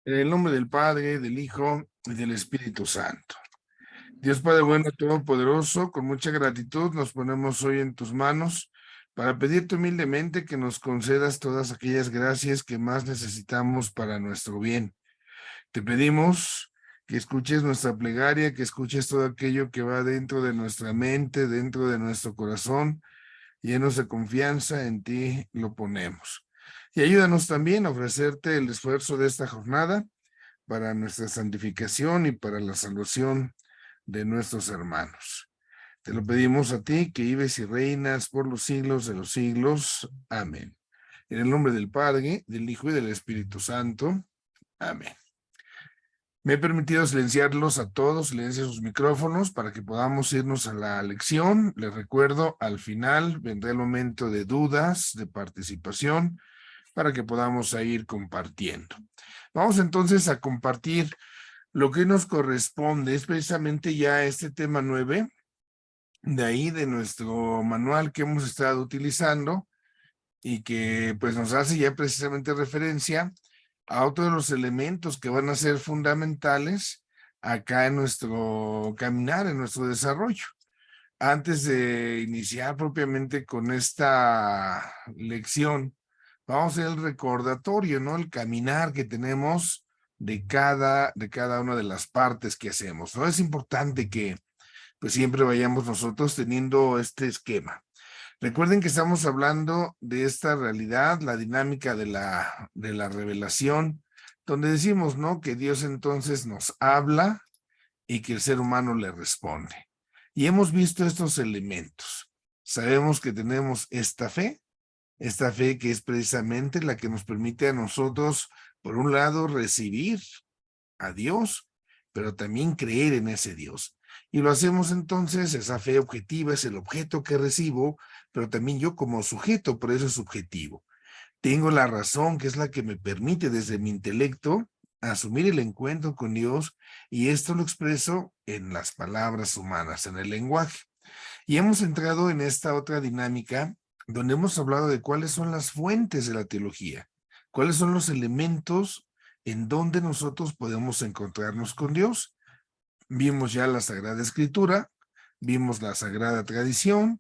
En el nombre del Padre, del Hijo y del Espíritu Santo. Dios Padre bueno, todopoderoso, con mucha gratitud nos ponemos hoy en tus manos para pedirte humildemente que nos concedas todas aquellas gracias que más necesitamos para nuestro bien. Te pedimos que escuches nuestra plegaria, que escuches todo aquello que va dentro de nuestra mente, dentro de nuestro corazón, llenos de confianza en ti lo ponemos. Y ayúdanos también a ofrecerte el esfuerzo de esta jornada para nuestra santificación y para la salvación de nuestros hermanos. Te lo pedimos a ti, que vives y reinas por los siglos de los siglos. Amén. En el nombre del Padre, del Hijo y del Espíritu Santo. Amén. Me he permitido silenciarlos a todos, silenciar sus micrófonos para que podamos irnos a la lección. Les recuerdo, al final vendrá el momento de dudas, de participación, para que podamos ir compartiendo. Vamos entonces a compartir lo que nos corresponde. Es precisamente ya este tema 9, de ahí de nuestro manual que hemos estado utilizando y que pues nos hace ya precisamente referencia a otro de los elementos que van a ser fundamentales acá en nuestro caminar, en nuestro desarrollo. Antes de iniciar propiamente con esta lección, vamos a hacer el recordatorio, ¿no? El caminar que tenemos de cada una de las partes que hacemos, ¿no? Es importante que pues siempre vayamos nosotros teniendo este esquema. Recuerden que estamos hablando de esta realidad, la dinámica de la revelación, donde decimos, ¿no? Que Dios entonces nos habla y que el ser humano le responde. Y hemos visto estos elementos. Sabemos que tenemos esta fe que es precisamente la que nos permite a nosotros, por un lado, recibir a Dios, pero también creer en ese Dios. Y lo hacemos entonces, esa fe objetiva es el objeto que recibo, pero también yo como sujeto, por eso es subjetivo. Tengo la razón, que es la que me permite desde mi intelecto asumir el encuentro con Dios, y esto lo expreso en las palabras humanas, en el lenguaje. Y hemos entrado en esta otra dinámica donde hemos hablado de cuáles son las fuentes de la teología, cuáles son los elementos en donde nosotros podemos encontrarnos con Dios. Vimos ya la Sagrada Escritura, vimos la Sagrada Tradición,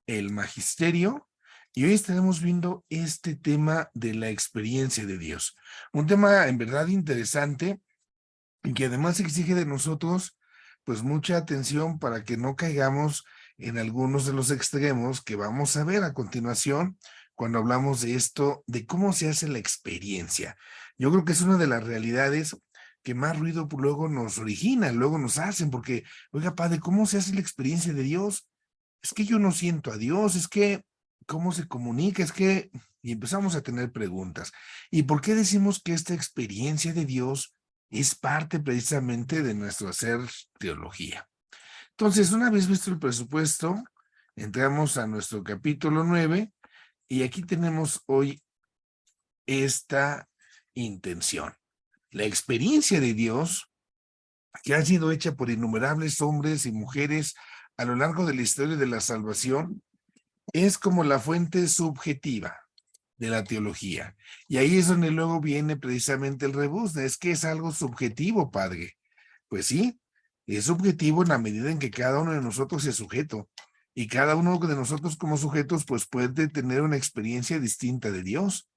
el Magisterio, y hoy estaremos viendo este tema de la experiencia de Dios. Un tema en verdad interesante y que además exige de nosotros pues mucha atención para que no caigamos en algunos de los extremos que vamos a ver a continuación cuando hablamos de esto, de cómo se hace la experiencia. Yo creo que es una de las realidades que más ruido luego nos origina, luego nos hacen, porque, oiga, padre, ¿cómo se hace la experiencia de Dios? Es que yo no siento a Dios, es que, ¿cómo se comunica? Es que, y empezamos a tener preguntas. ¿Y por qué decimos que esta experiencia de Dios es parte precisamente de nuestro hacer teología? Entonces, una vez visto el presupuesto, entramos a nuestro capítulo 9 y aquí tenemos hoy esta intención. La experiencia de Dios, que ha sido hecha por innumerables hombres y mujeres a lo largo de la historia de la salvación, es como la fuente subjetiva de la teología. Y ahí es donde luego viene precisamente el rebuzne. Es que es algo subjetivo, padre. Pues sí, es subjetivo en la medida en que cada uno de nosotros es sujeto. Y cada uno de nosotros como sujetos pues puede tener una experiencia distinta de Dios.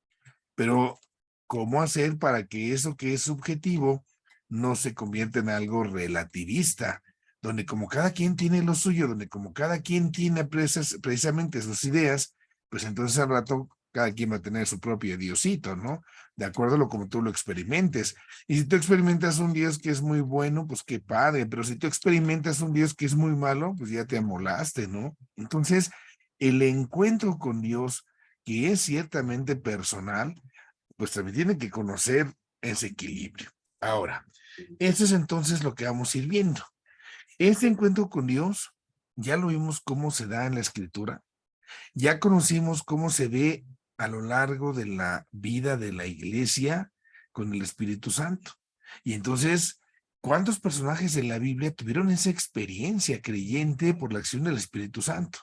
Pero, ¿cómo hacer para que eso que es subjetivo no se convierta en algo relativista? Donde como cada quien tiene lo suyo, donde como cada quien tiene precisamente sus ideas, pues entonces al rato cada quien va a tener su propio diosito, ¿no? De acuerdo a lo como tú lo experimentes. Y si tú experimentas un Dios que es muy bueno, pues qué padre, pero si tú experimentas un Dios que es muy malo, pues ya te amolaste, ¿no? Entonces, el encuentro con Dios, que es ciertamente personal, pues también tiene que conocer ese equilibrio. Ahora, eso es entonces lo que vamos a ir viendo. Este encuentro con Dios, ya lo vimos cómo se da en la Escritura, ya conocimos cómo se ve a lo largo de la vida de la iglesia con el Espíritu Santo. Y entonces, ¿cuántos personajes en la Biblia tuvieron esa experiencia creyente por la acción del Espíritu Santo?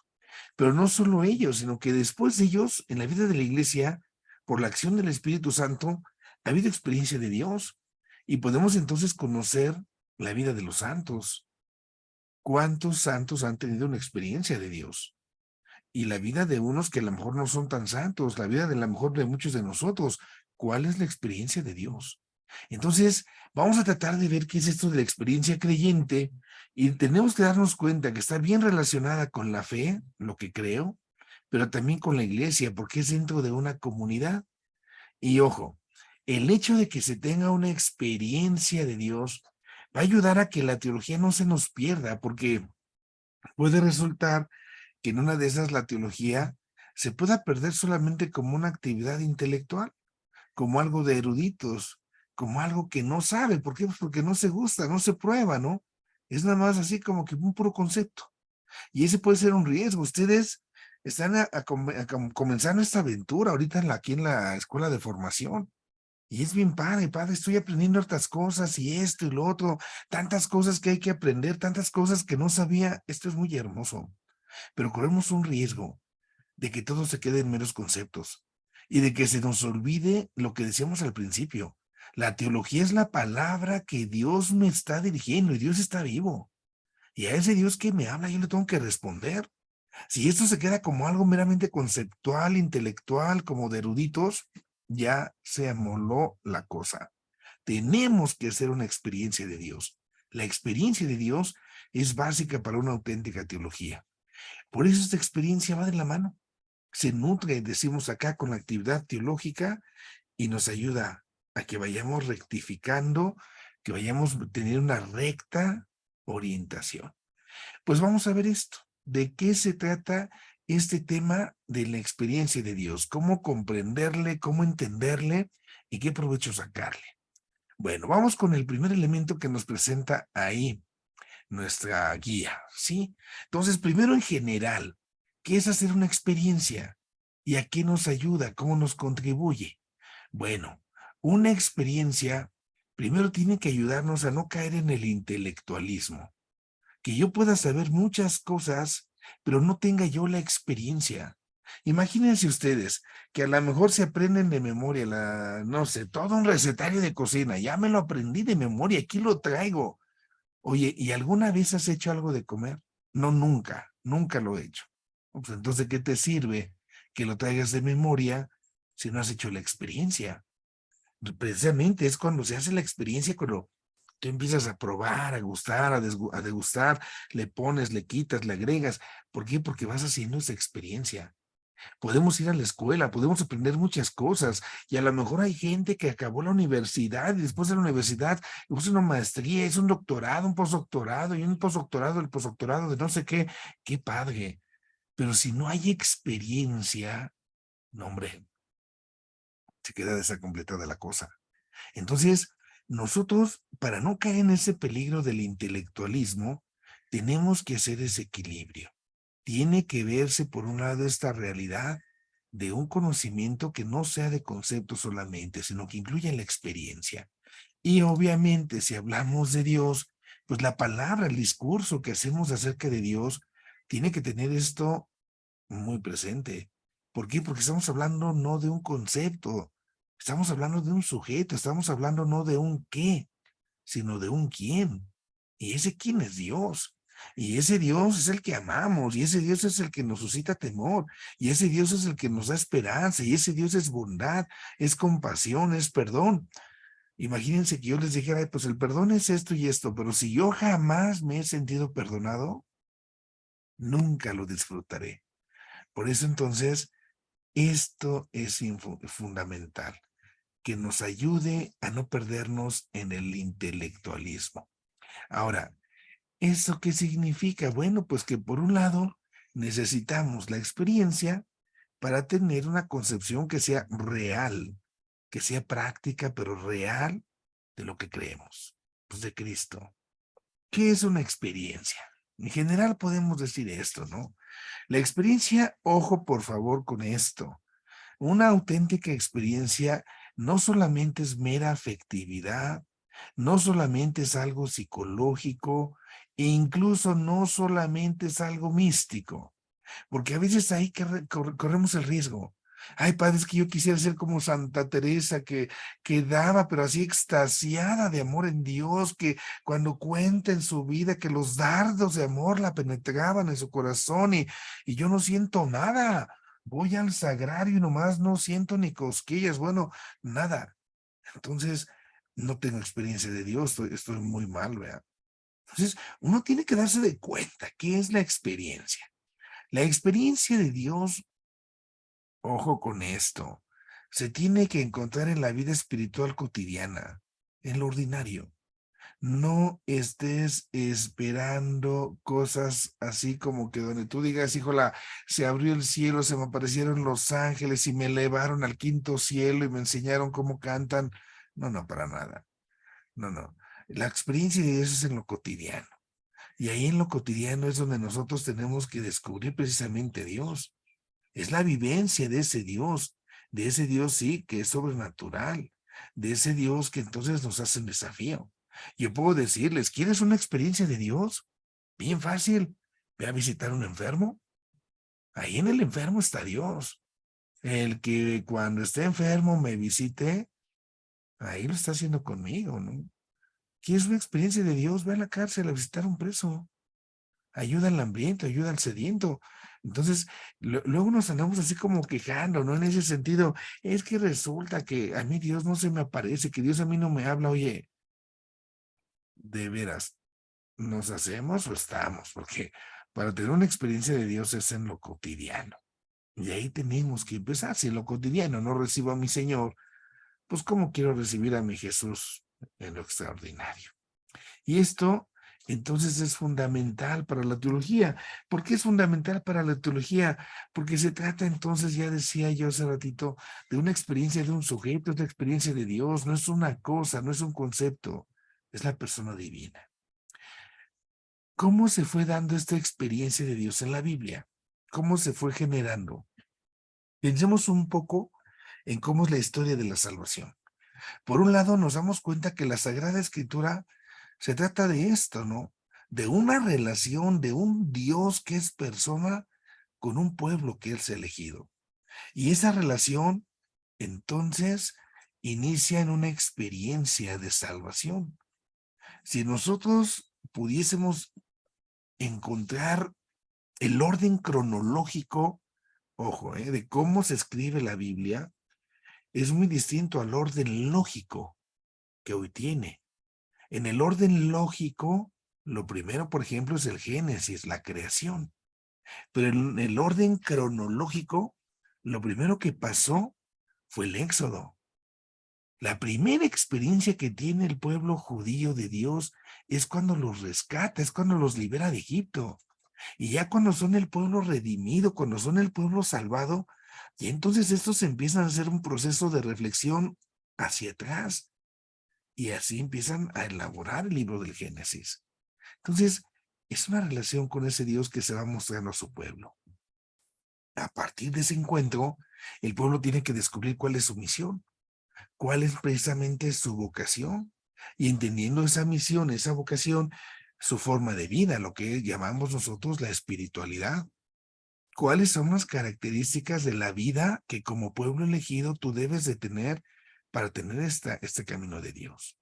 Pero no solo ellos, sino que después de ellos, en la vida de la iglesia, por la acción del Espíritu Santo, ha habido experiencia de Dios. Y podemos entonces conocer la vida de los santos. ¿Cuántos santos han tenido una experiencia de Dios? Y la vida de unos que a lo mejor no son tan santos, la vida de a lo mejor de muchos de nosotros. ¿Cuál es la experiencia de Dios? Entonces, vamos a tratar de ver qué es esto de la experiencia creyente y tenemos que darnos cuenta que está bien relacionada con la fe, lo que creo, pero también con la iglesia, porque es dentro de una comunidad. Y ojo, el hecho de que se tenga una experiencia de Dios va a ayudar a que la teología no se nos pierda, porque puede resultar que en una de esas la teología se pueda perder solamente como una actividad intelectual, como algo de eruditos, como algo que no sabe. ¿Por qué? Pues porque no se gusta, no se prueba, ¿no? Es nada más así como que un puro concepto. Y ese puede ser un riesgo. Ustedes están comenzando esta aventura ahorita aquí en la escuela de formación. Y es bien padre, padre, estoy aprendiendo hartas cosas y esto y lo otro, tantas cosas que hay que aprender, tantas cosas que no sabía. Esto es muy hermoso, pero corremos un riesgo de que todo se quede en meros conceptos y de que se nos olvide lo que decíamos al principio. La teología es la palabra que Dios me está dirigiendo y Dios está vivo. Y a ese Dios que me habla yo le tengo que responder. Si esto se queda como algo meramente conceptual, intelectual, como de eruditos, ya se amoló la cosa. Tenemos que hacer una experiencia de Dios. La experiencia de Dios es básica para una auténtica teología. Por eso esta experiencia va de la mano. Se nutre, decimos acá, con la actividad teológica y nos ayuda a que vayamos rectificando, que vayamos a tener una recta orientación. Pues vamos a ver esto. ¿De qué se trata este tema de la experiencia de Dios? ¿Cómo comprenderle, cómo entenderle y qué provecho sacarle? Bueno, vamos con el primer elemento que nos presenta ahí nuestra guía, ¿sí? Entonces, primero en general, ¿qué es hacer una experiencia? ¿Y a qué nos ayuda? ¿Cómo nos contribuye? Bueno, una experiencia primero tiene que ayudarnos a no caer en el intelectualismo, que yo pueda saber muchas cosas, pero no tenga yo la experiencia. Imagínense ustedes que a lo mejor se aprenden de memoria, no sé, todo un recetario de cocina, ya me lo aprendí de memoria, aquí lo traigo. Oye, ¿y alguna vez has hecho algo de comer? No, nunca, nunca lo he hecho. Pues entonces, ¿qué te sirve que lo traigas de memoria si no has hecho la experiencia? Precisamente es cuando se hace la experiencia, cuando tú empiezas a probar, a gustar, a degustar, le pones, le quitas, le agregas. ¿Por qué? Porque vas haciendo esa experiencia. Podemos ir a la escuela, podemos aprender muchas cosas y a lo mejor hay gente que acabó la universidad y después de la universidad hizo una maestría, hizo un doctorado, un postdoctorado y un postdoctorado, el postdoctorado de no sé qué. Qué padre. Pero si no hay experiencia, no, hombre, se queda desacompletada la cosa. Entonces, nosotros, para no caer en ese peligro del intelectualismo, tenemos que hacer ese equilibrio. Tiene que verse, por un lado, esta realidad de un conocimiento que no sea de concepto solamente, sino que incluya la experiencia. Y obviamente, si hablamos de Dios, pues la palabra, el discurso que hacemos acerca de Dios, tiene que tener esto muy presente. ¿Por qué? Porque estamos hablando no de un concepto, estamos hablando de un sujeto, estamos hablando no de un qué, sino de un quién. Y ese quién es Dios. Y ese Dios es el que amamos, y ese Dios es el que nos suscita temor, y ese Dios es el que nos da esperanza, y ese Dios es bondad, es compasión, es perdón. Imagínense que yo les dijera: "Ay, pues el perdón es esto y esto", pero si yo jamás me he sentido perdonado, nunca lo disfrutaré. Por eso entonces, esto es fundamental, que nos ayude a no perdernos en el intelectualismo. Ahora, ¿eso qué significa? Bueno, pues que por un lado necesitamos la experiencia para tener una concepción que sea real, que sea práctica, pero real de lo que creemos, pues de Cristo. ¿Qué es una experiencia? En general podemos decir esto, ¿no? La experiencia, ojo por favor con esto, una auténtica experiencia no solamente es mera afectividad, no solamente es algo psicológico, e incluso no solamente es algo místico, porque a veces ahí corremos el riesgo Ay, padre, es que yo quisiera ser como Santa Teresa, que daba, pero así extasiada de amor en Dios, que cuando cuenta en su vida que los dardos de amor la penetraban en su corazón y yo no siento nada. Voy al sagrario y nomás no siento ni cosquillas, bueno, nada. Entonces, no tengo experiencia de Dios, estoy muy mal, ¿verdad? Entonces, uno tiene que darse de cuenta qué es la experiencia. La experiencia de Dios, ojo con esto, se tiene que encontrar en la vida espiritual cotidiana, en lo ordinario. No estés esperando cosas así como que donde tú digas, híjola, se abrió el cielo, se me aparecieron los ángeles y me elevaron al quinto cielo y me enseñaron cómo cantan. No, no, para nada. No, no. La experiencia de Dios es en lo cotidiano. Y ahí en lo cotidiano es donde nosotros tenemos que descubrir precisamente a Dios. Es la vivencia de ese Dios sí que es sobrenatural, de ese Dios que entonces nos hace un desafío. Yo puedo decirles, ¿quieres una experiencia de Dios? Bien fácil, ve a visitar a un enfermo. Ahí en el enfermo está Dios. El que cuando esté enfermo me visite, ahí lo está haciendo conmigo, ¿no? ¿Quieres una experiencia de Dios? Ve a la cárcel a visitar a un preso. Ayuda al hambriento, ayuda al sediento. Entonces, luego nos andamos así como quejando, ¿no? En ese sentido, es que resulta que a mí Dios no se me aparece, que Dios a mí no me habla. Oye, de veras, ¿nos hacemos o estamos? Porque para tener una experiencia de Dios es en lo cotidiano. Y ahí tenemos que empezar. Si en lo cotidiano no recibo a mi Señor, pues ¿cómo quiero recibir a mi Jesús en lo extraordinario? Y esto entonces es fundamental para la teología. ¿Por qué es fundamental para la teología? Porque se trata entonces, ya decía yo hace ratito, de una experiencia de un sujeto, de una experiencia de Dios. No es una cosa, no es un concepto, es la persona divina. ¿Cómo se fue dando esta experiencia de Dios en la Biblia? ¿Cómo se fue generando? Pensemos un poco en cómo es la historia de la salvación. Por un lado, nos damos cuenta que la Sagrada Escritura se trata de esto, ¿no? De una relación de un Dios que es persona con un pueblo que Él se ha elegido. Y esa relación, entonces, inicia en una experiencia de salvación. Si nosotros pudiésemos encontrar el orden cronológico, ojo, de cómo se escribe la Biblia, es muy distinto al orden lógico que hoy tiene. En el orden lógico, lo primero, por ejemplo, es el Génesis, la creación. Pero en el orden cronológico, lo primero que pasó fue el Éxodo. La primera experiencia que tiene el pueblo judío de Dios es cuando los rescata, es cuando los libera de Egipto. Y ya cuando son el pueblo redimido, cuando son el pueblo salvado, y entonces estos empiezan a hacer un proceso de reflexión hacia atrás. Y así empiezan a elaborar el libro del Génesis. Entonces, es una relación con ese Dios que se va mostrando a su pueblo. A partir de ese encuentro, el pueblo tiene que descubrir cuál es su misión, cuál es precisamente su vocación, y entendiendo esa misión, esa vocación, su forma de vida, lo que llamamos nosotros la espiritualidad. ¿Cuáles son las características de la vida que como pueblo elegido tú debes de tener para tener este camino de Dios?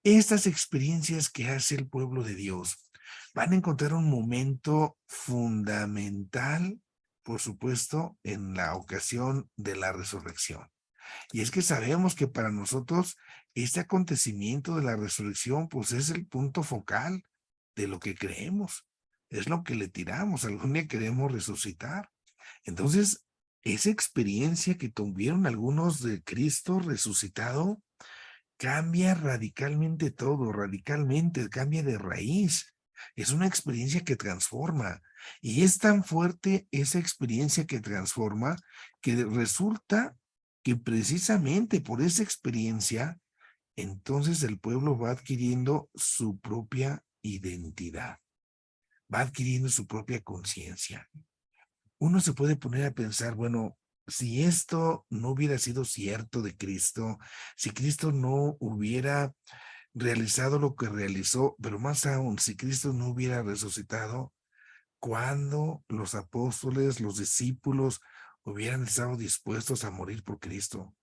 Estas experiencias que hace el pueblo de Dios van a encontrar un momento fundamental, por supuesto, en la ocasión de la resurrección. Y es que sabemos que para nosotros este acontecimiento de la resurrección, pues es el punto focal de lo que creemos. Es lo que le tiramos. Algún día queremos resucitar. Entonces, esa experiencia que tuvieron algunos de Cristo resucitado, cambia radicalmente todo, radicalmente, cambia de raíz. Es una experiencia que transforma. Y es tan fuerte esa experiencia que transforma que resulta que precisamente por esa experiencia, entonces el pueblo va adquiriendo su propia identidad, va adquiriendo su propia conciencia. Uno se puede poner a pensar, bueno, si esto no hubiera sido cierto de Cristo, si Cristo no hubiera realizado lo que realizó, pero más aún, si Cristo no hubiera resucitado, ¿cuándo los apóstoles, los discípulos hubieran estado dispuestos a morir por Cristo.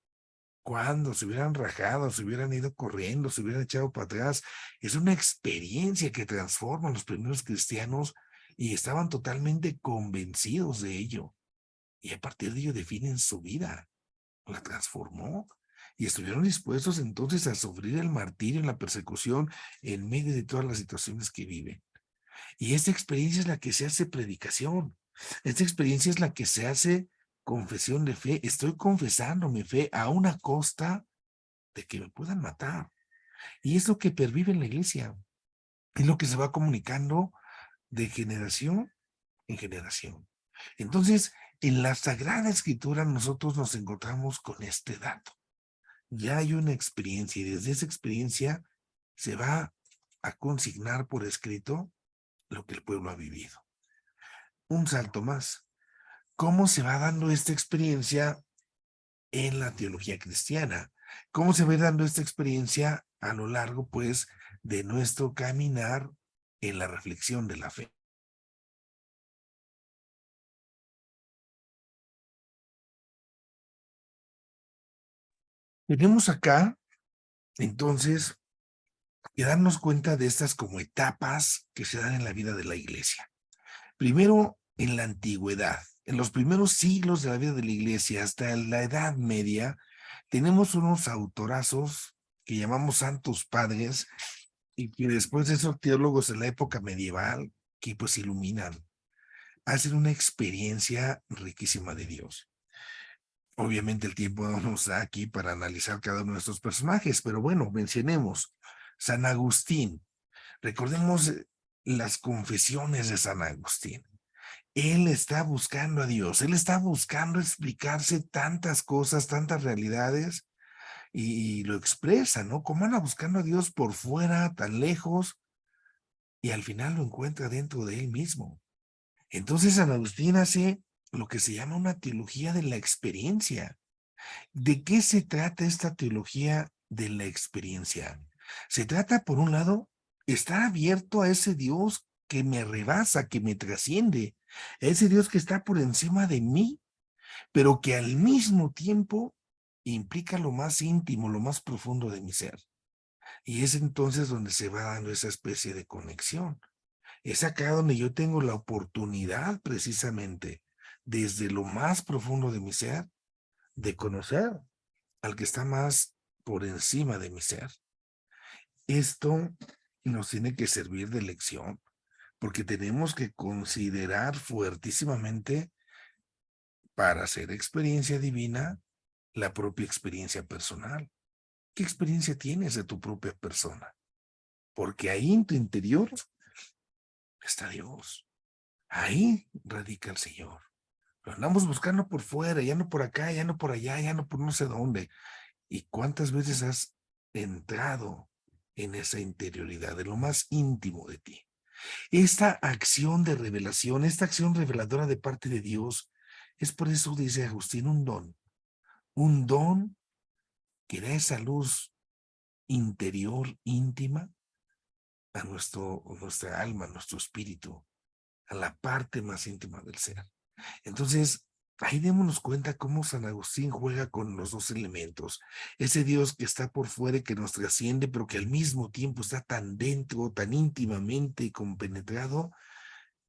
¿Cuándo? Se hubieran rajado, se hubieran ido corriendo, se hubieran echado para atrás. Es una experiencia que transforma a los primeros cristianos y estaban totalmente convencidos de ello. Y a partir de ello definen su vida, la transformó. Y estuvieron dispuestos entonces a sufrir el martirio, la persecución, en medio de todas las situaciones que viven. Y esta experiencia es la que se hace predicación. Esta experiencia es la que se hace confesión de fe. Estoy confesando mi fe a una costa de que me puedan matar. Y es lo que pervive en la iglesia. Es lo que se va comunicando de generación en generación. Entonces, en la Sagrada Escritura nosotros nos encontramos con este dato. Ya hay una experiencia y desde esa experiencia se va a consignar por escrito lo que el pueblo ha vivido. Un salto más. ¿Cómo se va dando esta experiencia en la teología cristiana? ¿Cómo se va dando esta experiencia a lo largo, pues, de nuestro caminar en la reflexión de la fe? Tenemos acá, entonces, que darnos cuenta de estas como etapas que se dan en la vida de la iglesia. Primero, en la antigüedad, en los primeros siglos de la vida de la iglesia, hasta la Edad Media, tenemos unos autorazos que llamamos santos padres y que después de esos teólogos en la época medieval, que pues iluminan, hacen una experiencia riquísima de Dios. Obviamente el tiempo no nos da aquí para analizar cada uno de estos personajes, pero bueno, mencionemos San Agustín. Recordemos las confesiones de San Agustín. Él está buscando a Dios, él está buscando explicarse tantas cosas, tantas realidades, y lo expresa, ¿no? ¿Cómo anda buscando a Dios por fuera, tan lejos, y al final lo encuentra dentro de él mismo? Entonces San Agustín hace lo que se llama una teología de la experiencia. ¿De qué se trata esta teología de la experiencia? Se trata, por un lado, estar abierto a ese Dios que me rebasa, que me trasciende, a ese Dios que está por encima de mí, pero que al mismo tiempo implica lo más íntimo, lo más profundo de mi ser. Y es entonces donde se va dando esa especie de conexión. Es acá donde yo tengo la oportunidad precisamente, desde lo más profundo de mi ser, de conocer al que está más por encima de mi ser. Esto nos tiene que servir de lección, porque tenemos que considerar fuertísimamente, para hacer experiencia divina, la propia experiencia personal. ¿Qué experiencia tienes de tu propia persona? Porque ahí en tu interior está Dios. Ahí radica el Señor. Lo andamos buscando por fuera, ya no por acá, ya no por allá, ya no por no sé dónde. ¿Y cuántas veces has entrado en esa interioridad, en lo más íntimo de ti? Esta acción de revelación, esta acción reveladora de parte de Dios, es por eso, dice Agustín, un don que da esa luz interior, íntima, a nuestra alma, a nuestro espíritu, a la parte más íntima del ser. Entonces, ahí démonos cuenta cómo San Agustín juega con los dos elementos. Ese Dios que está por fuera y que nos trasciende, pero que al mismo tiempo está tan dentro, tan íntimamente compenetrado,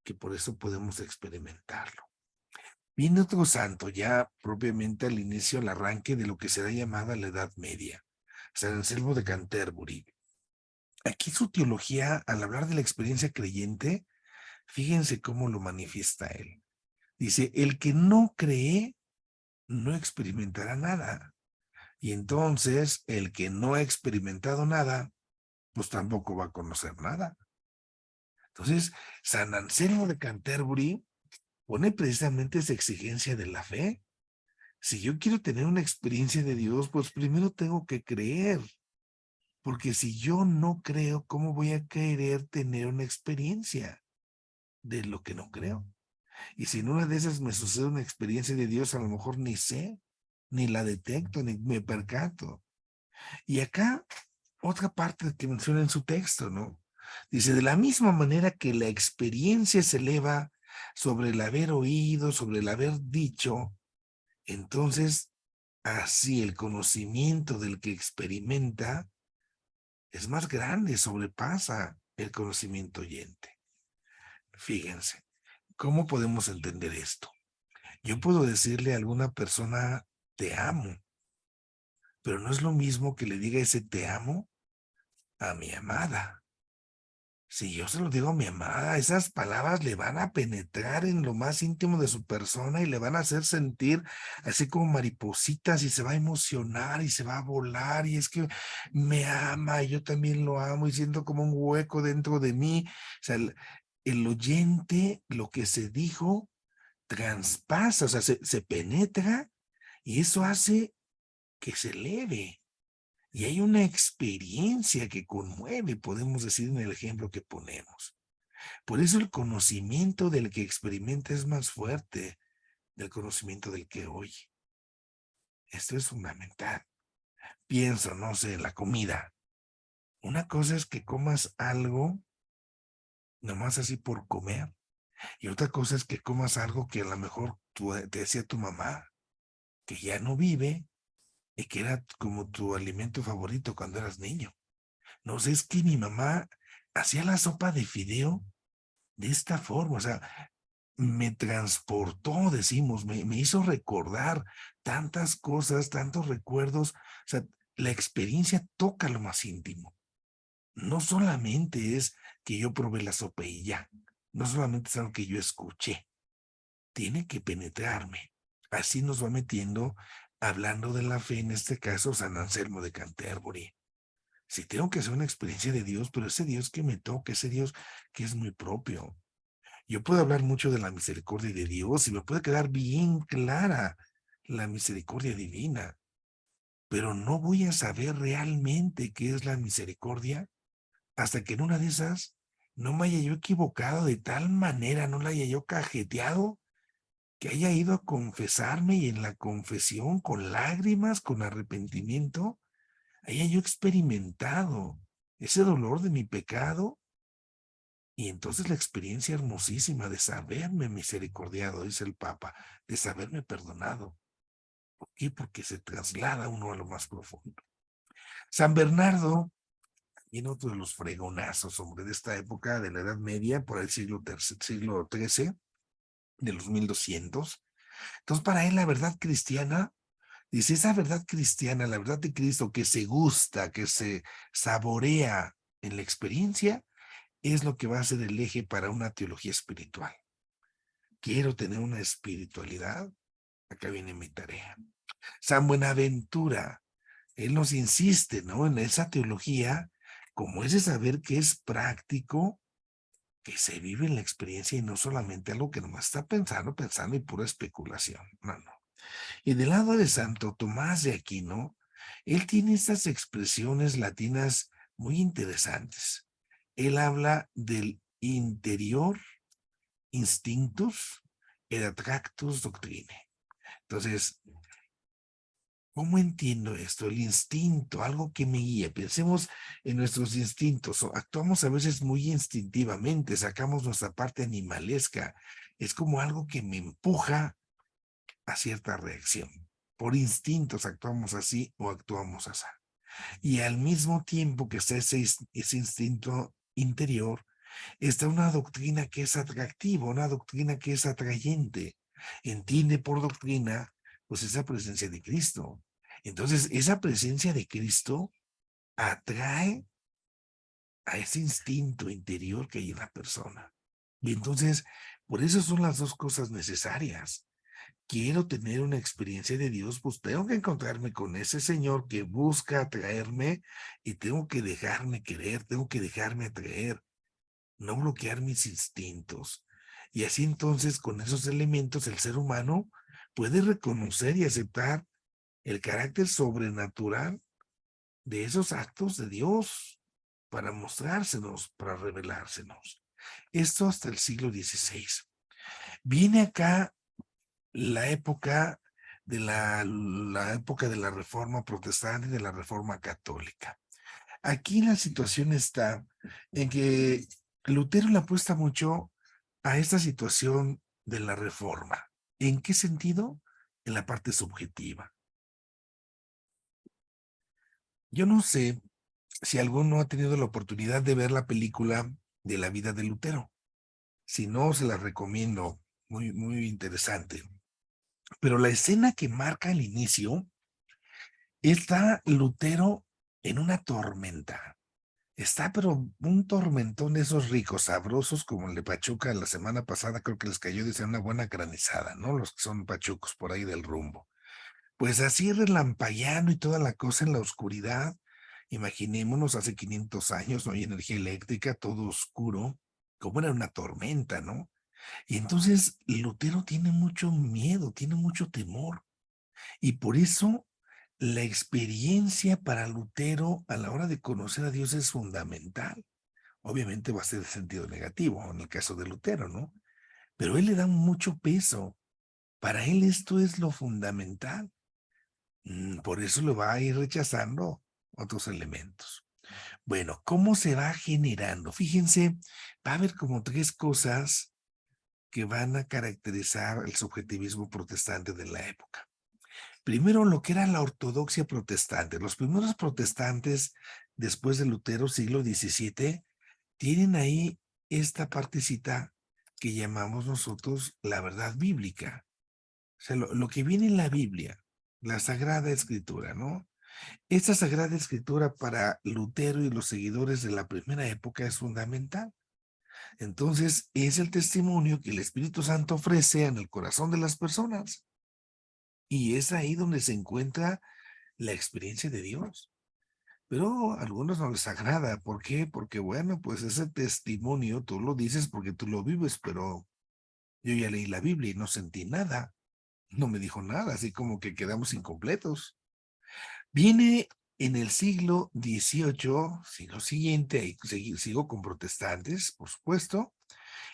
que por eso podemos experimentarlo. Viene otro santo, ya propiamente al inicio, al arranque de lo que será llamada la Edad Media, San Anselmo de Canterbury. Aquí su teología, al hablar de la experiencia creyente, fíjense cómo lo manifiesta él. Dice, el que no cree, no experimentará nada. Y entonces, el que no ha experimentado nada, pues tampoco va a conocer nada. Entonces, San Anselmo de Canterbury pone precisamente esa exigencia de la fe. Si yo quiero tener una experiencia de Dios, pues primero tengo que creer. Porque si yo no creo, ¿cómo voy a querer tener una experiencia de lo que no creo? Y si en una de esas me sucede una experiencia de Dios, a lo mejor ni sé, ni la detecto, ni me percato. Y acá, otra parte que menciona en su texto, ¿no? Dice, de la misma manera que la experiencia se eleva sobre el haber oído, sobre el haber dicho, Entonces, así el conocimiento del que experimenta es más grande, sobrepasa el conocimiento oyente. Fíjense, ¿cómo podemos entender esto? Yo puedo decirle a alguna persona, te amo, pero no es lo mismo que le diga ese te amo a mi amada. Si yo se lo digo a mi amada, esas palabras le van a penetrar en lo más íntimo de su persona y le van a hacer sentir así como maripositas y se va a emocionar y se va a volar y es que me ama y yo también lo amo y siento como un hueco dentro de mí. O sea, el oyente, lo que se dijo, traspasa, o sea, se penetra y eso hace que se eleve. Y hay una experiencia que conmueve, podemos decir en el ejemplo que ponemos. Por eso el conocimiento del que experimenta es más fuerte del conocimiento del que oye. Esto es fundamental. Pienso, no sé, la comida. Una cosa es que comas algo nomás así por comer. Y otra cosa es que comas algo que a lo mejor te decía tu mamá, que ya no vive y que era como tu alimento favorito cuando eras niño. No sé, es que mi mamá hacía la sopa de fideo de esta forma, o sea, me transportó, decimos, me hizo recordar tantas cosas, tantos recuerdos, o sea, la experiencia toca lo más íntimo. No solamente es que yo probé la sopa y ya, no solamente es algo que yo escuché, tiene que penetrarme. Así nos va metiendo, hablando de la fe, en este caso, San Anselmo de Canterbury. Si tengo que hacer una experiencia de Dios, pero ese Dios que me toca, ese Dios que es muy propio. Yo puedo hablar mucho de la misericordia de Dios y me puede quedar bien clara la misericordia divina, pero no voy a saber realmente qué es la misericordia hasta que en una de esas no me haya yo equivocado de tal manera, no la haya yo cajeteado, que haya ido a confesarme y en la confesión, con lágrimas, con arrepentimiento, haya yo experimentado ese dolor de mi pecado y entonces la experiencia hermosísima de saberme misericordiado, dice el Papa, de saberme perdonado. ¿Por qué? Porque se traslada uno a lo más profundo. San Bernardo, también otro de los fregonazos, hombre, de esta época de la Edad Media, por el siglo XIII, de los 1200. Entonces, para él la verdad cristiana, dice, esa verdad cristiana, la verdad de Cristo que se gusta, que se saborea en la experiencia, es lo que va a ser el eje para una teología espiritual. Quiero tener una espiritualidad, acá viene mi tarea. San Buenaventura, él nos insiste, ¿no? En esa teología, como ese saber que es práctico, que se vive en la experiencia y no solamente algo que nomás está pensando y pura especulación. No, no. Y del lado de Santo Tomás de Aquino, él tiene estas expresiones latinas muy interesantes. Él habla del interior instinctus et attractus doctrinae. Entonces, ¿cómo entiendo esto? El instinto, algo que me guía. Pensemos en nuestros instintos. Actuamos a veces muy instintivamente, sacamos nuestra parte animalesca. Es como algo que me empuja a cierta reacción. Por instintos actuamos así o actuamos así. Y al mismo tiempo que está ese instinto interior, está una doctrina que es atractiva, una doctrina que es atrayente. Entiende por doctrina, pues esa presencia de Cristo. Entonces, esa presencia de Cristo atrae a ese instinto interior que hay en la persona. Y entonces, por eso son las dos cosas necesarias. Quiero tener una experiencia de Dios, pues tengo que encontrarme con ese Señor que busca atraerme y tengo que dejarme querer, tengo que dejarme atraer, no bloquear mis instintos. Y así entonces con esos elementos el ser humano puede reconocer y aceptar el carácter sobrenatural de esos actos de Dios para mostrársenos, para revelársenos. Esto hasta el siglo XVI. Viene acá la época la época de la Reforma Protestante y de la Reforma Católica. Aquí la situación está en que Lutero le apuesta mucho a esta situación de la reforma. ¿En qué sentido? en la parte subjetiva. Yo no sé si alguno ha tenido la oportunidad de ver la película de la vida de Lutero. Si no, se la recomiendo, muy, muy interesante. Pero la escena que marca el inicio está Lutero en una tormenta. Está, pero un tormentón de esos ricos, sabrosos, como el de Pachuca la semana pasada, creo que les cayó, decía, una buena granizada, ¿no? Los que son pachucos por ahí del rumbo. Pues así relampagueando y toda la cosa en la oscuridad. Imaginémonos hace 500 años, no hay energía eléctrica, todo oscuro, como era una tormenta, ¿no? Y entonces Lutero tiene mucho miedo, tiene mucho temor. Y por eso la experiencia para Lutero a la hora de conocer a Dios es fundamental. Obviamente va a ser de sentido negativo en el caso de Lutero, ¿no? Pero él le da mucho peso. Para él esto es lo fundamental. Por eso lo va a ir rechazando otros elementos. Bueno, ¿cómo se va generando? Fíjense, va a haber como tres cosas que van a caracterizar el subjetivismo protestante de la época. Primero, lo que era la ortodoxia protestante. Los primeros protestantes, después de Lutero, siglo XVII, tienen ahí esta partecita que llamamos nosotros la verdad bíblica. O sea, lo que viene en la Biblia, la Sagrada Escritura, ¿no? Esta Sagrada Escritura para Lutero y los seguidores de la primera época es fundamental. Entonces, es el testimonio que el Espíritu Santo ofrece en el corazón de las personas. Y es ahí donde se encuentra la experiencia de Dios. Pero a algunos no les agrada. ¿Por qué? Porque, bueno, pues ese testimonio tú lo dices porque tú lo vives, pero yo ya leí la Biblia y no sentí nada. No me dijo nada, así como que quedamos incompletos. Viene en el siglo XVIII, siglo siguiente, y sigo con protestantes, por supuesto.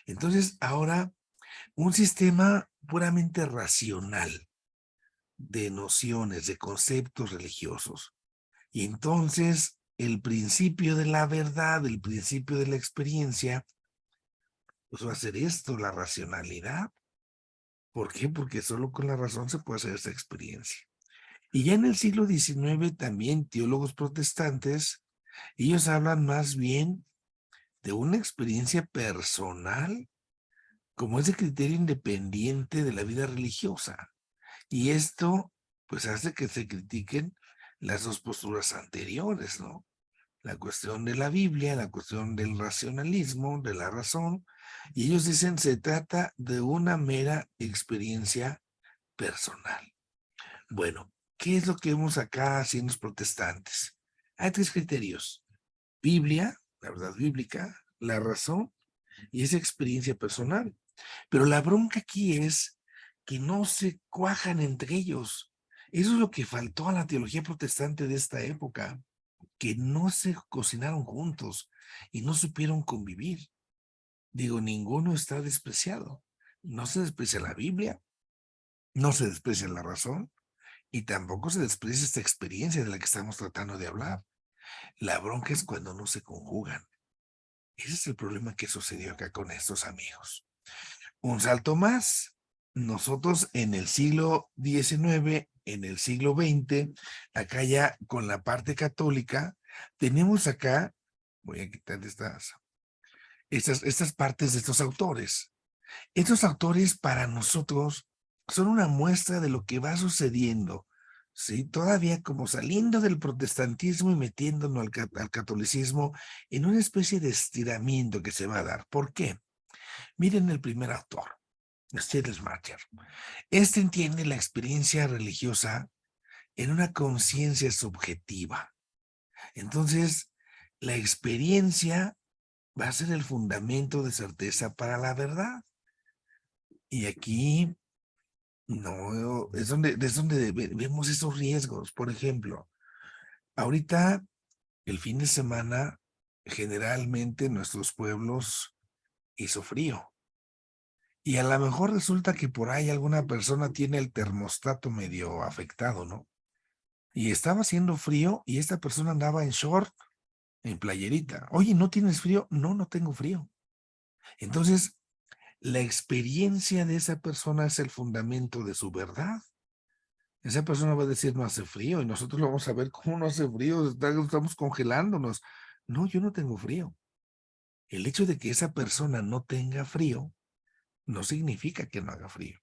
Entonces, ahora un sistema puramente racional de nociones, de conceptos religiosos. Y entonces el principio de la verdad, el principio de la experiencia, pues va a ser esto, la racionalidad. ¿Por qué? Porque solo con la razón se puede hacer esta experiencia. Y ya en el siglo XIX también teólogos protestantes, ellos hablan más bien de una experiencia personal, como ese criterio independiente de la vida religiosa. Y esto, pues, hace que se critiquen las dos posturas anteriores, ¿no? La cuestión de la Biblia, la cuestión del racionalismo, de la razón, y ellos dicen se trata de una mera experiencia personal. Bueno, ¿qué es lo que vemos acá haciendo los protestantes? Hay tres criterios: Biblia, la verdad bíblica, la razón y esa experiencia personal. Pero la bronca aquí es que no se cuajan entre ellos. Eso es lo que faltó a la teología protestante de esta época, que no se cocinaron juntos y no supieron convivir. Digo, ninguno está despreciado. No se desprecia la Biblia, no se desprecia la razón y tampoco se desprecia esta experiencia de la que estamos tratando de hablar. La bronca es cuando no se conjugan. Ese es el problema que sucedió acá con estos amigos. Un salto más. Nosotros en el siglo XIX, en el siglo XX, acá ya con la parte católica, tenemos acá, voy a quitar estas partes de estos autores. Estos autores para nosotros son una muestra de lo que va sucediendo, ¿sí? Todavía como saliendo del protestantismo y metiéndonos al catolicismo en una especie de estiramiento que se va a dar. ¿Por qué? Miren el primer autor, Schleiermacher. Este entiende la experiencia religiosa en una conciencia subjetiva. Entonces, la experiencia va a ser el fundamento de certeza para la verdad. Y aquí no, es donde vemos esos riesgos. Por ejemplo, ahorita, el fin de semana, generalmente en nuestros pueblos hizo frío. Y a lo mejor resulta que por ahí alguna persona tiene el termostato medio afectado, ¿no? Y estaba haciendo frío y esta persona andaba en short, en playerita. Oye, ¿no tienes frío? No, no tengo frío. Entonces, la experiencia de esa persona es el fundamento de su verdad. Esa persona va a decir, no hace frío, y nosotros lo vamos a ver cómo no hace frío, estamos congelándonos. No, yo no tengo frío. El hecho de que esa persona no tenga frío no significa que no haga frío.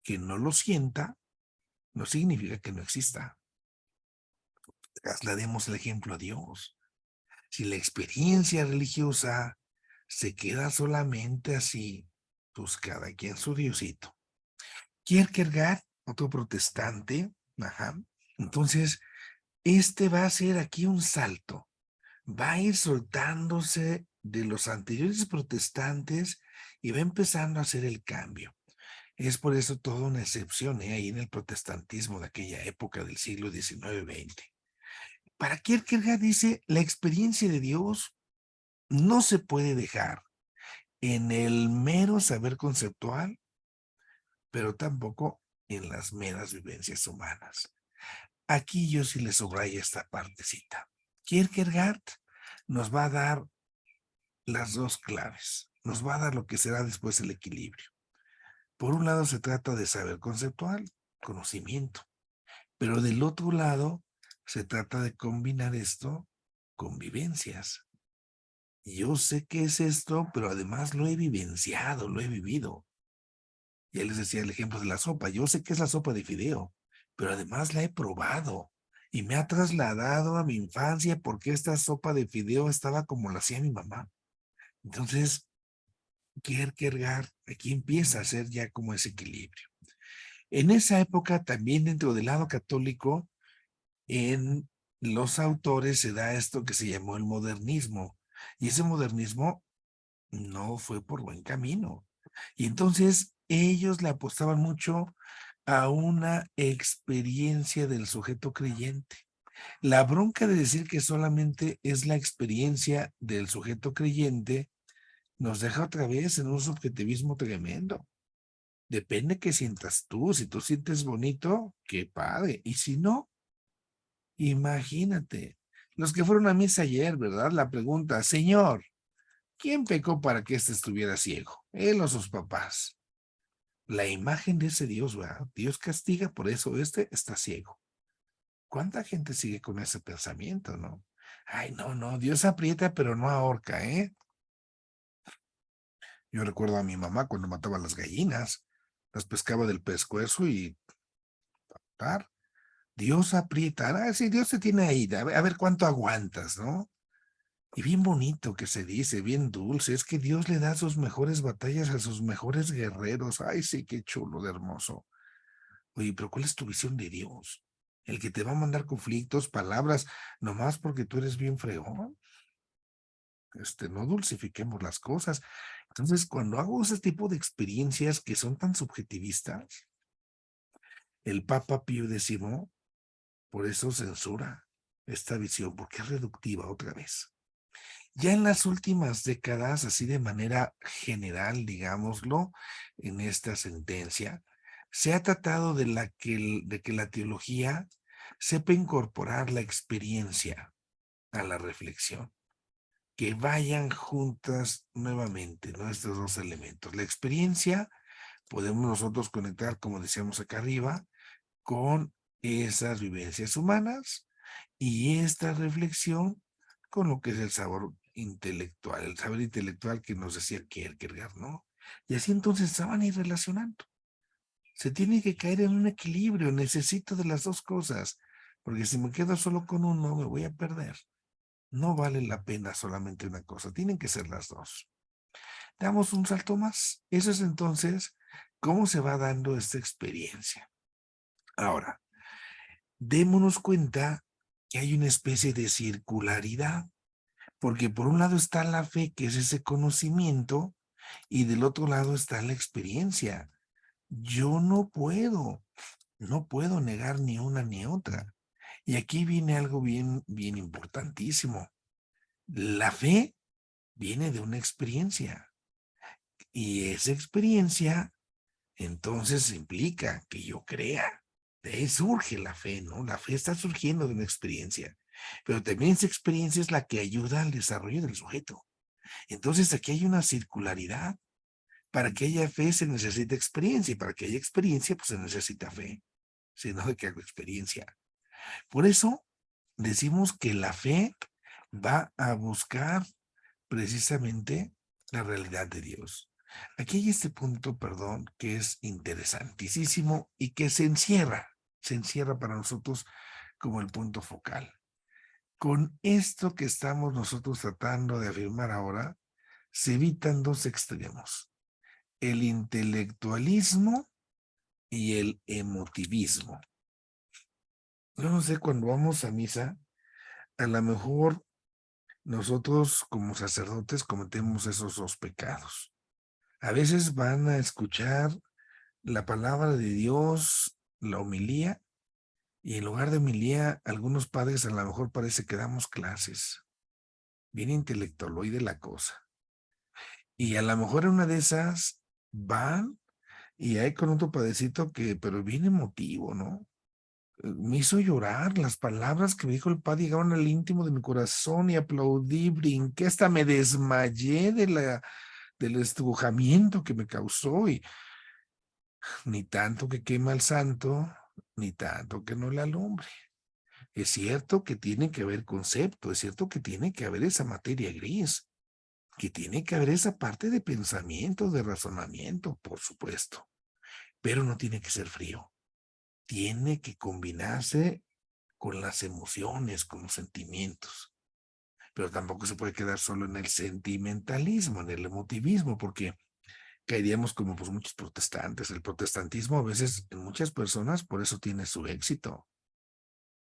Que no lo sienta no significa que no exista. Traslademos el ejemplo a Dios. Si la experiencia religiosa se queda solamente así, pues cada quien su diosito. Kierkegaard, otro protestante, ajá. Entonces, este va a ser aquí un salto. Va a ir soltándose de los anteriores protestantes y va empezando a hacer el cambio. Es por eso toda una excepción ahí en el protestantismo de aquella época del siglo XIX-XX. Para Kierkegaard dice, la experiencia de Dios no se puede dejar en el mero saber conceptual, pero tampoco en las meras vivencias humanas. Aquí yo sí le subrayo esta partecita. Kierkegaard nos va a dar las dos claves, nos va a dar lo que será después el equilibrio. Por un lado se trata de saber conceptual, conocimiento, pero del otro lado se trata de combinar esto con vivencias. Yo sé qué es esto, pero además lo he vivenciado, lo he vivido. Ya les decía el ejemplo de la sopa. Yo sé que es la sopa de fideo, pero además la he probado y me ha trasladado a mi infancia porque esta sopa de fideo estaba como la hacía mi mamá. Entonces, Kierkegaard aquí empieza a hacer ya como ese equilibrio. En esa época, también dentro del lado católico, en los autores se da esto que se llamó el modernismo. Y ese modernismo no fue por buen camino. Y entonces ellos le apostaban mucho a una experiencia del sujeto creyente. La bronca de decir que solamente es la experiencia del sujeto creyente nos deja otra vez en un subjetivismo tremendo. Depende qué sientas tú. Si tú sientes bonito, qué padre. Y si no, imagínate. Los que fueron a misa ayer, ¿verdad? La pregunta, Señor, ¿quién pecó para que éste estuviera ciego? ¿Él o sus papás? La imagen de ese Dios, ¿verdad? Dios castiga, por eso este está ciego. ¿Cuánta gente sigue con ese pensamiento, no? Ay, no, no, Dios aprieta, pero no ahorca, ¿eh? Yo recuerdo a mi mamá cuando mataba las gallinas, las pescaba del pescuezo y tar. Dios aprieta, ah, sí, Dios te tiene ahí, a ver cuánto aguantas, ¿no? Y bien bonito que se dice, bien dulce, es que Dios le da sus mejores batallas a sus mejores guerreros. Ay, sí, qué chulo de hermoso. Oye, pero ¿cuál es tu visión de Dios? El que te va a mandar conflictos, palabras, nomás porque tú eres bien fregón. No dulcifiquemos las cosas. Entonces, cuando hago ese tipo de experiencias que son tan subjetivistas, el Papa Pío X, por eso censura esta visión, porque es reductiva otra vez. Ya en las últimas décadas, así de manera general, digámoslo, en esta sentencia, se ha tratado de que la teología sepa incorporar la experiencia a la reflexión, que vayan juntas nuevamente, ¿no? Estos dos elementos. La experiencia, podemos nosotros conectar, como decíamos acá arriba, con esas vivencias humanas y esta reflexión con lo que es el sabor intelectual, el saber intelectual que nos decía Kierkegaard, ¿no? Y así entonces se van a ir relacionando. Se tiene que caer en un equilibrio, necesito de las dos cosas, porque si me quedo solo con uno me voy a perder. No vale la pena solamente una cosa, tienen que ser las dos. Damos un salto más. Eso es entonces cómo se va dando esta experiencia. Ahora, démonos cuenta que hay una especie de circularidad, porque por un lado está la fe, que es ese conocimiento, y del otro lado está la experiencia. Yo no puedo negar ni una ni otra. Y aquí viene algo bien, bien importantísimo. La fe viene de una experiencia, y esa experiencia entonces implica que yo crea. De ahí surge la fe, ¿no? La fe está surgiendo de una experiencia, pero también esa experiencia es la que ayuda al desarrollo del sujeto. Entonces aquí hay una circularidad. Para que haya fe se necesita experiencia y para que haya experiencia pues se necesita fe. sino de que hago experiencia. Por eso decimos que la fe va a buscar precisamente la realidad de Dios. Aquí hay este punto, perdón, que es interesantísimo y que se encierra para nosotros como el punto focal. Con esto que estamos nosotros tratando de afirmar ahora, se evitan dos extremos, el intelectualismo y el emotivismo. Yo no sé, cuando vamos a misa, a lo mejor nosotros como sacerdotes cometemos esos dos pecados. A veces van a escuchar la palabra de Dios, la homilía, y en lugar de homilía, algunos padres a lo mejor parece que damos clases. Bien intelectualoide la cosa. Y a lo mejor en una de esas van y hay con otro padecito que, pero bien emotivo, ¿no? Me hizo llorar, las palabras que me dijo el padre llegaron al íntimo de mi corazón y aplaudí, brinqué, hasta me desmayé del estrujamiento que me causó y ni tanto que quema al santo, ni tanto que no le alumbre. Es cierto que tiene que haber concepto, es cierto que tiene que haber esa materia gris, que tiene que haber esa parte de pensamiento, de razonamiento, por supuesto, pero no tiene que ser frío. Tiene que combinarse con las emociones, con los sentimientos. Pero tampoco se puede quedar solo en el sentimentalismo, en el emotivismo, porque caeríamos como pues muchos protestantes. El protestantismo a veces en muchas personas por eso tiene su éxito.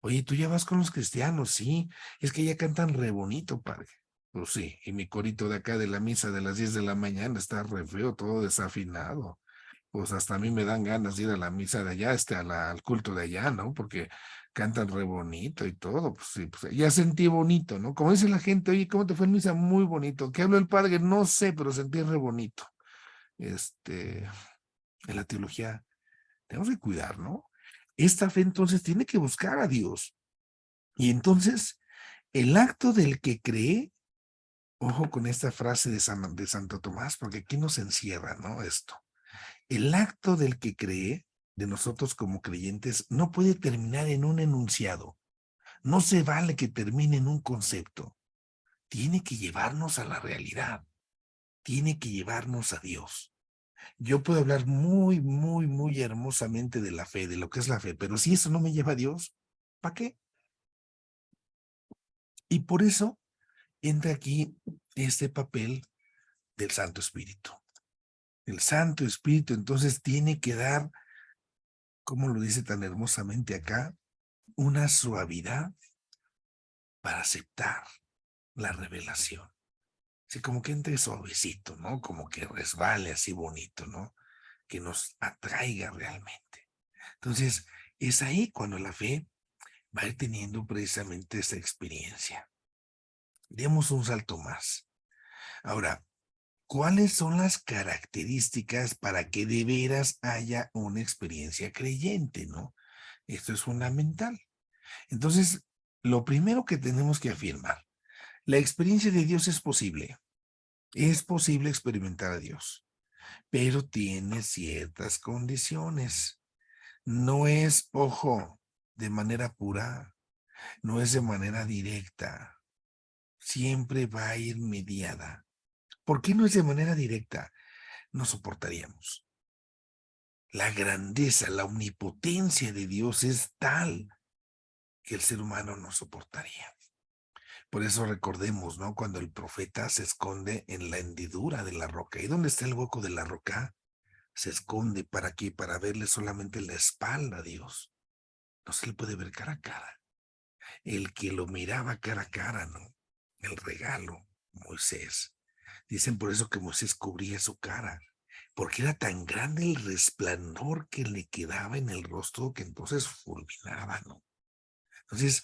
Oye, ¿tú ya vas con los cristianos? Sí, es que ya cantan re bonito, padre. Pues sí, y mi corito de acá de la misa de las 10 de la mañana está re feo, todo desafinado. Pues hasta a mí me dan ganas de ir a la misa de allá, al culto de allá, ¿no? Porque cantan re bonito y todo, pues sí, pues ya sentí bonito, ¿no? Como dice la gente, oye, ¿cómo te fue en misa? Muy bonito. ¿Qué habló el padre? No sé, pero sentí re bonito. En la teología tenemos que cuidar, ¿no? Esta fe entonces tiene que buscar a Dios. Y entonces, el acto del que cree, ojo con esta frase de Santo Tomás, porque aquí nos encierra, ¿no? Esto. El acto del que cree, de nosotros como creyentes, no puede terminar en un enunciado. No se vale que termine en un concepto. Tiene que llevarnos a la realidad. Tiene que llevarnos a Dios. Yo puedo hablar muy, muy, muy hermosamente de la fe, de lo que es la fe, pero si eso no me lleva a Dios, ¿para qué? Y por eso entra aquí este papel del Santo Espíritu. El Santo Espíritu entonces tiene que dar, como lo dice tan hermosamente acá, una suavidad para aceptar la revelación. Así como que entre suavecito, ¿no? Como que resbale así bonito, ¿no? Que nos atraiga realmente. Entonces, es ahí cuando la fe va a ir teniendo precisamente esa experiencia. Demos un salto más. Ahora, ¿cuáles son las características para que de veras haya una experiencia creyente, no? Esto es fundamental. Entonces, lo primero que tenemos que afirmar, la experiencia de Dios es posible. Es posible experimentar a Dios, pero tiene ciertas condiciones. No es, ojo, de manera pura, no es de manera directa. Siempre va a ir mediada. ¿Por qué no es de manera directa? No soportaríamos. La grandeza, la omnipotencia de Dios es tal que el ser humano no soportaría. Por eso recordemos, ¿no? Cuando el profeta se esconde en la hendidura de la roca. ¿Y dónde está el hueco de la roca? Se esconde, ¿para qué? Para verle solamente la espalda a Dios. No se le puede ver cara a cara. El que lo miraba cara a cara, ¿no? El regalo, Moisés. Dicen por eso que Moisés cubría su cara, porque era tan grande el resplandor que le quedaba en el rostro que entonces fulminaba, ¿no? Entonces,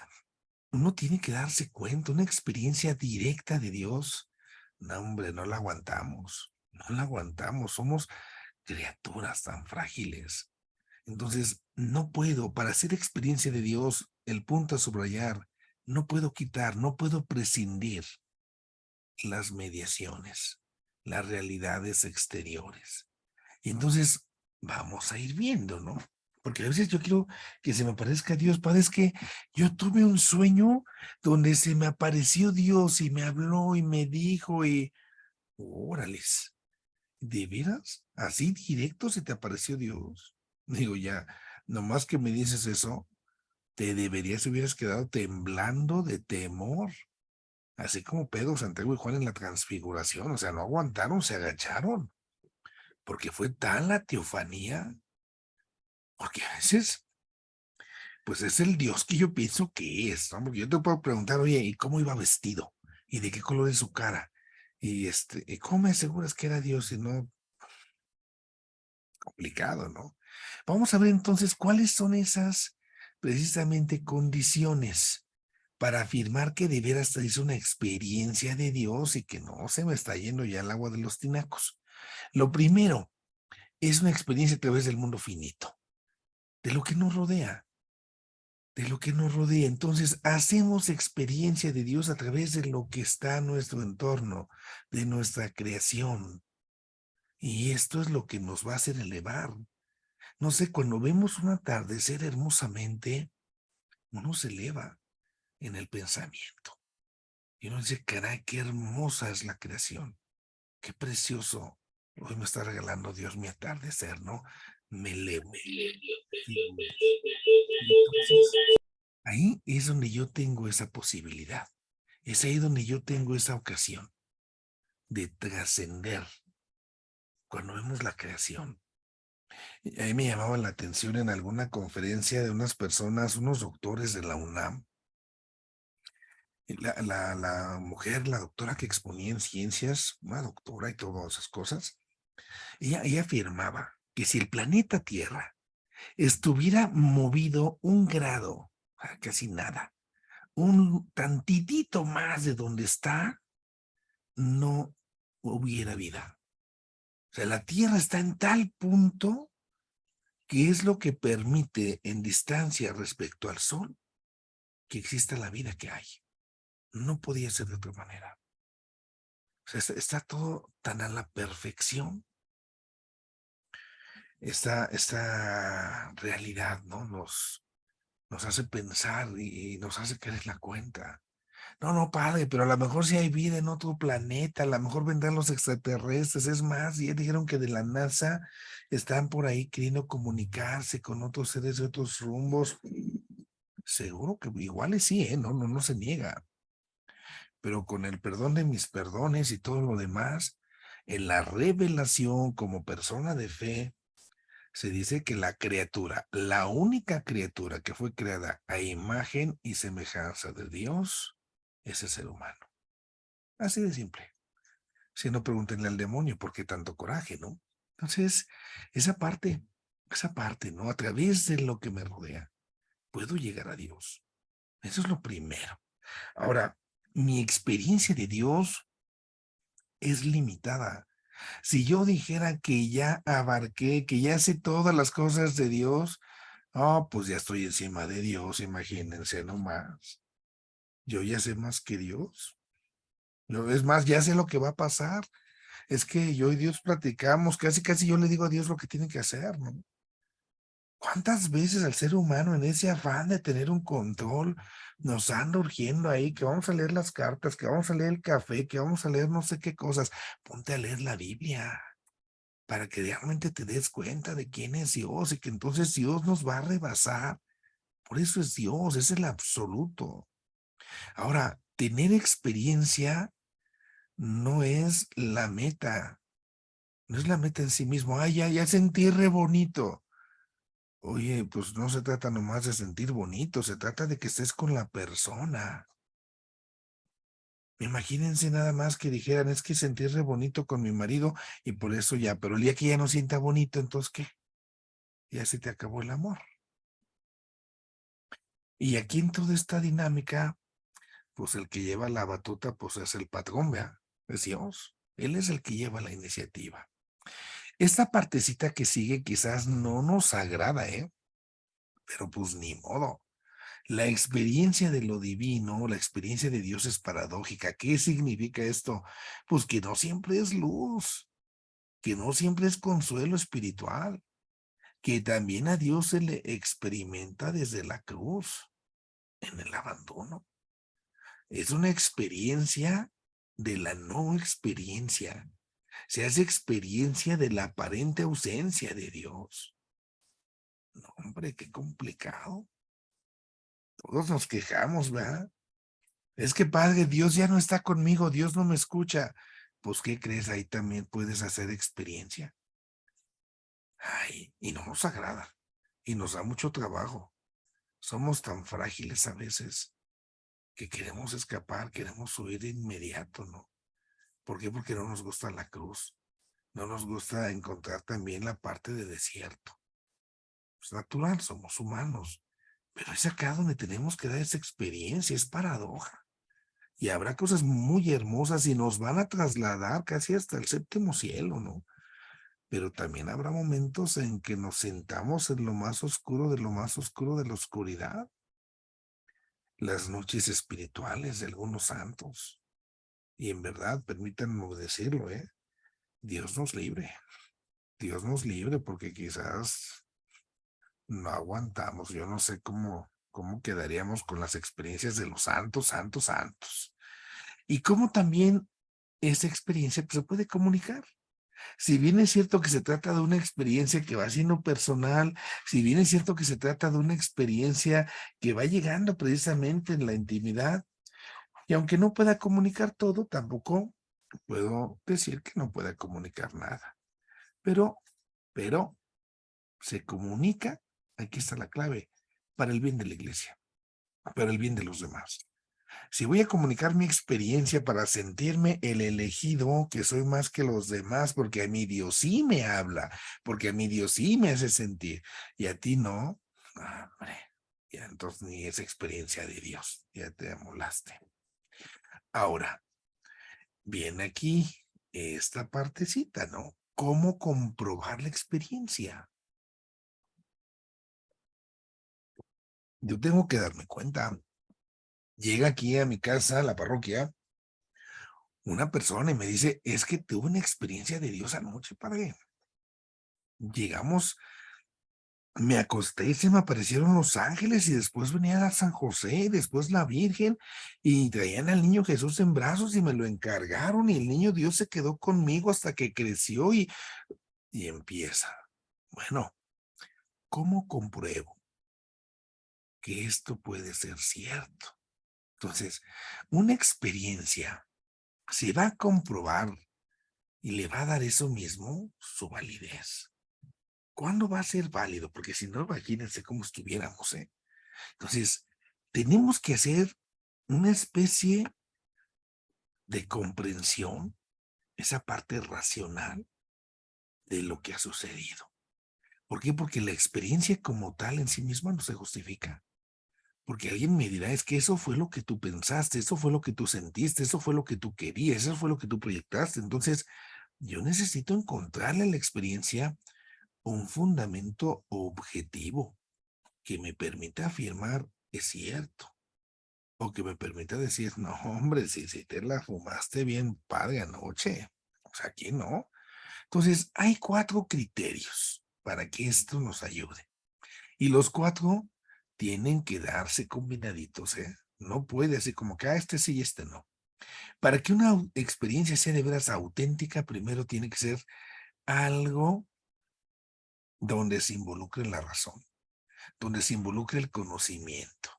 uno tiene que darse cuenta, una experiencia directa de Dios. No, hombre, no la aguantamos, no la aguantamos, somos criaturas tan frágiles. Entonces, no puedo, para hacer experiencia de Dios, el punto a subrayar, no puedo quitar, no puedo prescindir las mediaciones, las realidades exteriores. Y entonces vamos a ir viendo, ¿no? Porque a veces yo quiero que se me aparezca Dios. Padre, es que yo tuve un sueño donde se me apareció Dios y me habló y me dijo y órales, ¿de veras? ¿Así directo se te apareció Dios? Digo, ya, nomás que me dices eso, hubieras quedado temblando de temor, así como Pedro, Santiago y Juan en la transfiguración, o sea, no aguantaron, se agacharon, porque fue tal la teofanía, porque a veces pues es el Dios que yo pienso que es, ¿no? Porque yo te puedo preguntar, oye, ¿y cómo iba vestido? ¿Y de qué color es su cara? ¿Y cómo me aseguras que era Dios? Y no, complicado, ¿no? Vamos a ver entonces cuáles son esas precisamente condiciones para afirmar que de veras es una experiencia de Dios y que no se me está yendo ya el agua de los tinacos. Lo primero es una experiencia a través del mundo finito, de lo que nos rodea. De lo que nos rodea. Entonces, hacemos experiencia de Dios a través de lo que está en nuestro entorno, de nuestra creación. Y esto es lo que nos va a hacer elevar. No sé, cuando vemos un atardecer hermosamente, uno se eleva en el pensamiento. Y uno dice, caray, qué hermosa es la creación. Qué precioso. Hoy me está regalando Dios mi atardecer, ¿no? Me elevo. Entonces, ahí es donde yo tengo esa posibilidad. Es ahí donde yo tengo esa ocasión de trascender cuando vemos la creación. Y ahí me llamaba la atención en alguna conferencia de unas personas, unos doctores de la UNAM. Y la mujer, la doctora que exponía en ciencias, una doctora y todas esas cosas, ella afirmaba que si el planeta Tierra estuviera movido 1 grado, casi nada, un tantitito más de donde está, no hubiera vida. O sea, la Tierra está en tal punto que es lo que permite en distancia respecto al Sol que exista la vida que hay. No podía ser de otra manera. O sea, está todo tan a la perfección. Esta realidad, ¿no? Nos hace pensar y nos hace caer la cuenta. No, no, padre, pero a lo mejor si hay vida en otro planeta, a lo mejor vendrán los extraterrestres. Es más, ya dijeron que de la NASA están por ahí queriendo comunicarse con otros seres de otros rumbos. Seguro que igual es sí, ¿eh? No se niega. Pero con el perdón de mis perdones y todo lo demás, en la revelación como persona de fe, se dice que la criatura, la única criatura que fue creada a imagen y semejanza de Dios, es el ser humano. Así de simple. Si no, pregúntenle al demonio por qué tanto coraje, ¿no? Entonces, esa parte, ¿no? A través de lo que me rodea, puedo llegar a Dios. Eso es lo primero. Ahora, mi experiencia de Dios es limitada. Si yo dijera que ya abarqué, que ya sé todas las cosas de Dios, pues ya estoy encima de Dios, imagínense nomás. Yo ya sé más que Dios. Es más, ya sé lo que va a pasar. Es que yo y Dios platicamos, casi yo le digo a Dios lo que tiene que hacer, ¿no? ¿Cuántas veces al ser humano en ese afán de tener un control nos anda urgiendo ahí que vamos a leer las cartas, que vamos a leer el café, que vamos a leer no sé qué cosas? Ponte a leer la Biblia para que realmente te des cuenta de quién es Dios y que entonces Dios nos va a rebasar. Por eso es Dios, es el absoluto. Ahora, tener experiencia no es la meta, no es la meta en sí mismo. Ay, ya sentí re bonito. Oye, pues no se trata nomás de sentir bonito, se trata de que estés con la persona. Imagínense nada más que dijeran, es que sentí re bonito con mi marido y por eso ya, pero el día que ya no sienta bonito, entonces ¿qué? Ya se te acabó el amor. Y aquí en toda esta dinámica, pues el que lleva la batuta, pues es el patrón, ¿verdad? Es Dios. Él es el que lleva la iniciativa. Esta partecita que sigue quizás no nos agrada, ¿eh? Pero pues ni modo. La experiencia de lo divino, la experiencia de Dios es paradójica. ¿Qué significa esto? Pues que no siempre es luz, que no siempre es consuelo espiritual, que también a Dios se le experimenta desde la cruz, en el abandono. Es una experiencia de la no experiencia. Se hace experiencia de la aparente ausencia de Dios. No, hombre, qué complicado. Todos nos quejamos, ¿verdad? Es que, Padre, Dios ya no está conmigo, Dios no me escucha. Pues, ¿qué crees? Ahí también puedes hacer experiencia. Ay, y no nos agrada. Y nos da mucho trabajo. Somos tan frágiles a veces que queremos escapar, queremos huir de inmediato, ¿no? ¿Por qué? Porque no nos gusta la cruz. No nos gusta encontrar también la parte de desierto. Es natural, somos humanos. Pero es acá donde tenemos que dar esa experiencia, es paradoja. Y habrá cosas muy hermosas y nos van a trasladar casi hasta el séptimo cielo, ¿no? Pero también habrá momentos en que nos sentamos en lo más oscuro de lo más oscuro de la oscuridad. Las noches espirituales de algunos santos. Y en verdad, permítanme decirlo, Dios nos libre. Dios nos libre porque quizás no aguantamos. Yo no sé cómo quedaríamos con las experiencias de los santos, santos, santos. Y cómo también esa experiencia pues, se puede comunicar. Si bien es cierto que se trata de una experiencia que va siendo personal, si bien es cierto que se trata de una experiencia que va llegando precisamente en la intimidad, y aunque no pueda comunicar todo, tampoco puedo decir que no pueda comunicar nada. Pero se comunica, aquí está la clave, para el bien de la iglesia, para el bien de los demás. Si voy a comunicar mi experiencia para sentirme el elegido, que soy más que los demás, porque a mí Dios sí me habla, porque a mí Dios sí me hace sentir, y a ti no, hombre, ya entonces ni esa experiencia de Dios, ya te amolaste. Ahora, viene aquí esta partecita, ¿no? ¿Cómo comprobar la experiencia? Yo tengo que darme cuenta. Llega aquí a mi casa, a la parroquia, una persona y me dice, es que tuve una experiencia de Dios anoche, padre. Llegamos, me acosté y se me aparecieron los ángeles y después venía a San José y después la Virgen y traían al niño Jesús en brazos y me lo encargaron y el niño Dios se quedó conmigo hasta que creció y empieza. Bueno, ¿cómo compruebo que esto puede ser cierto? Entonces, una experiencia se va a comprobar y le va a dar eso mismo su validez. ¿Cuándo va a ser válido? Porque si no, imagínense cómo estuviéramos, ¿eh? Entonces, tenemos que hacer una especie de comprensión, esa parte racional de lo que ha sucedido. ¿Por qué? Porque la experiencia como tal en sí misma no se justifica. Porque alguien me dirá, es que eso fue lo que tú pensaste, eso fue lo que tú sentiste, eso fue lo que tú querías, eso fue lo que tú proyectaste. Entonces, yo necesito encontrarle a la experiencia un fundamento objetivo que me permita afirmar, es cierto, o que me permita decir, no, hombre, si te la fumaste bien padre anoche, o sea, aquí no. Entonces, hay 4 criterios para que esto nos ayude. Y los 4 tienen que darse combinaditos, ¿eh? No puede así como que, este sí y este no. Para que una experiencia sea de veras auténtica, primero tiene que ser algo donde se involucre la razón, donde se involucre el conocimiento.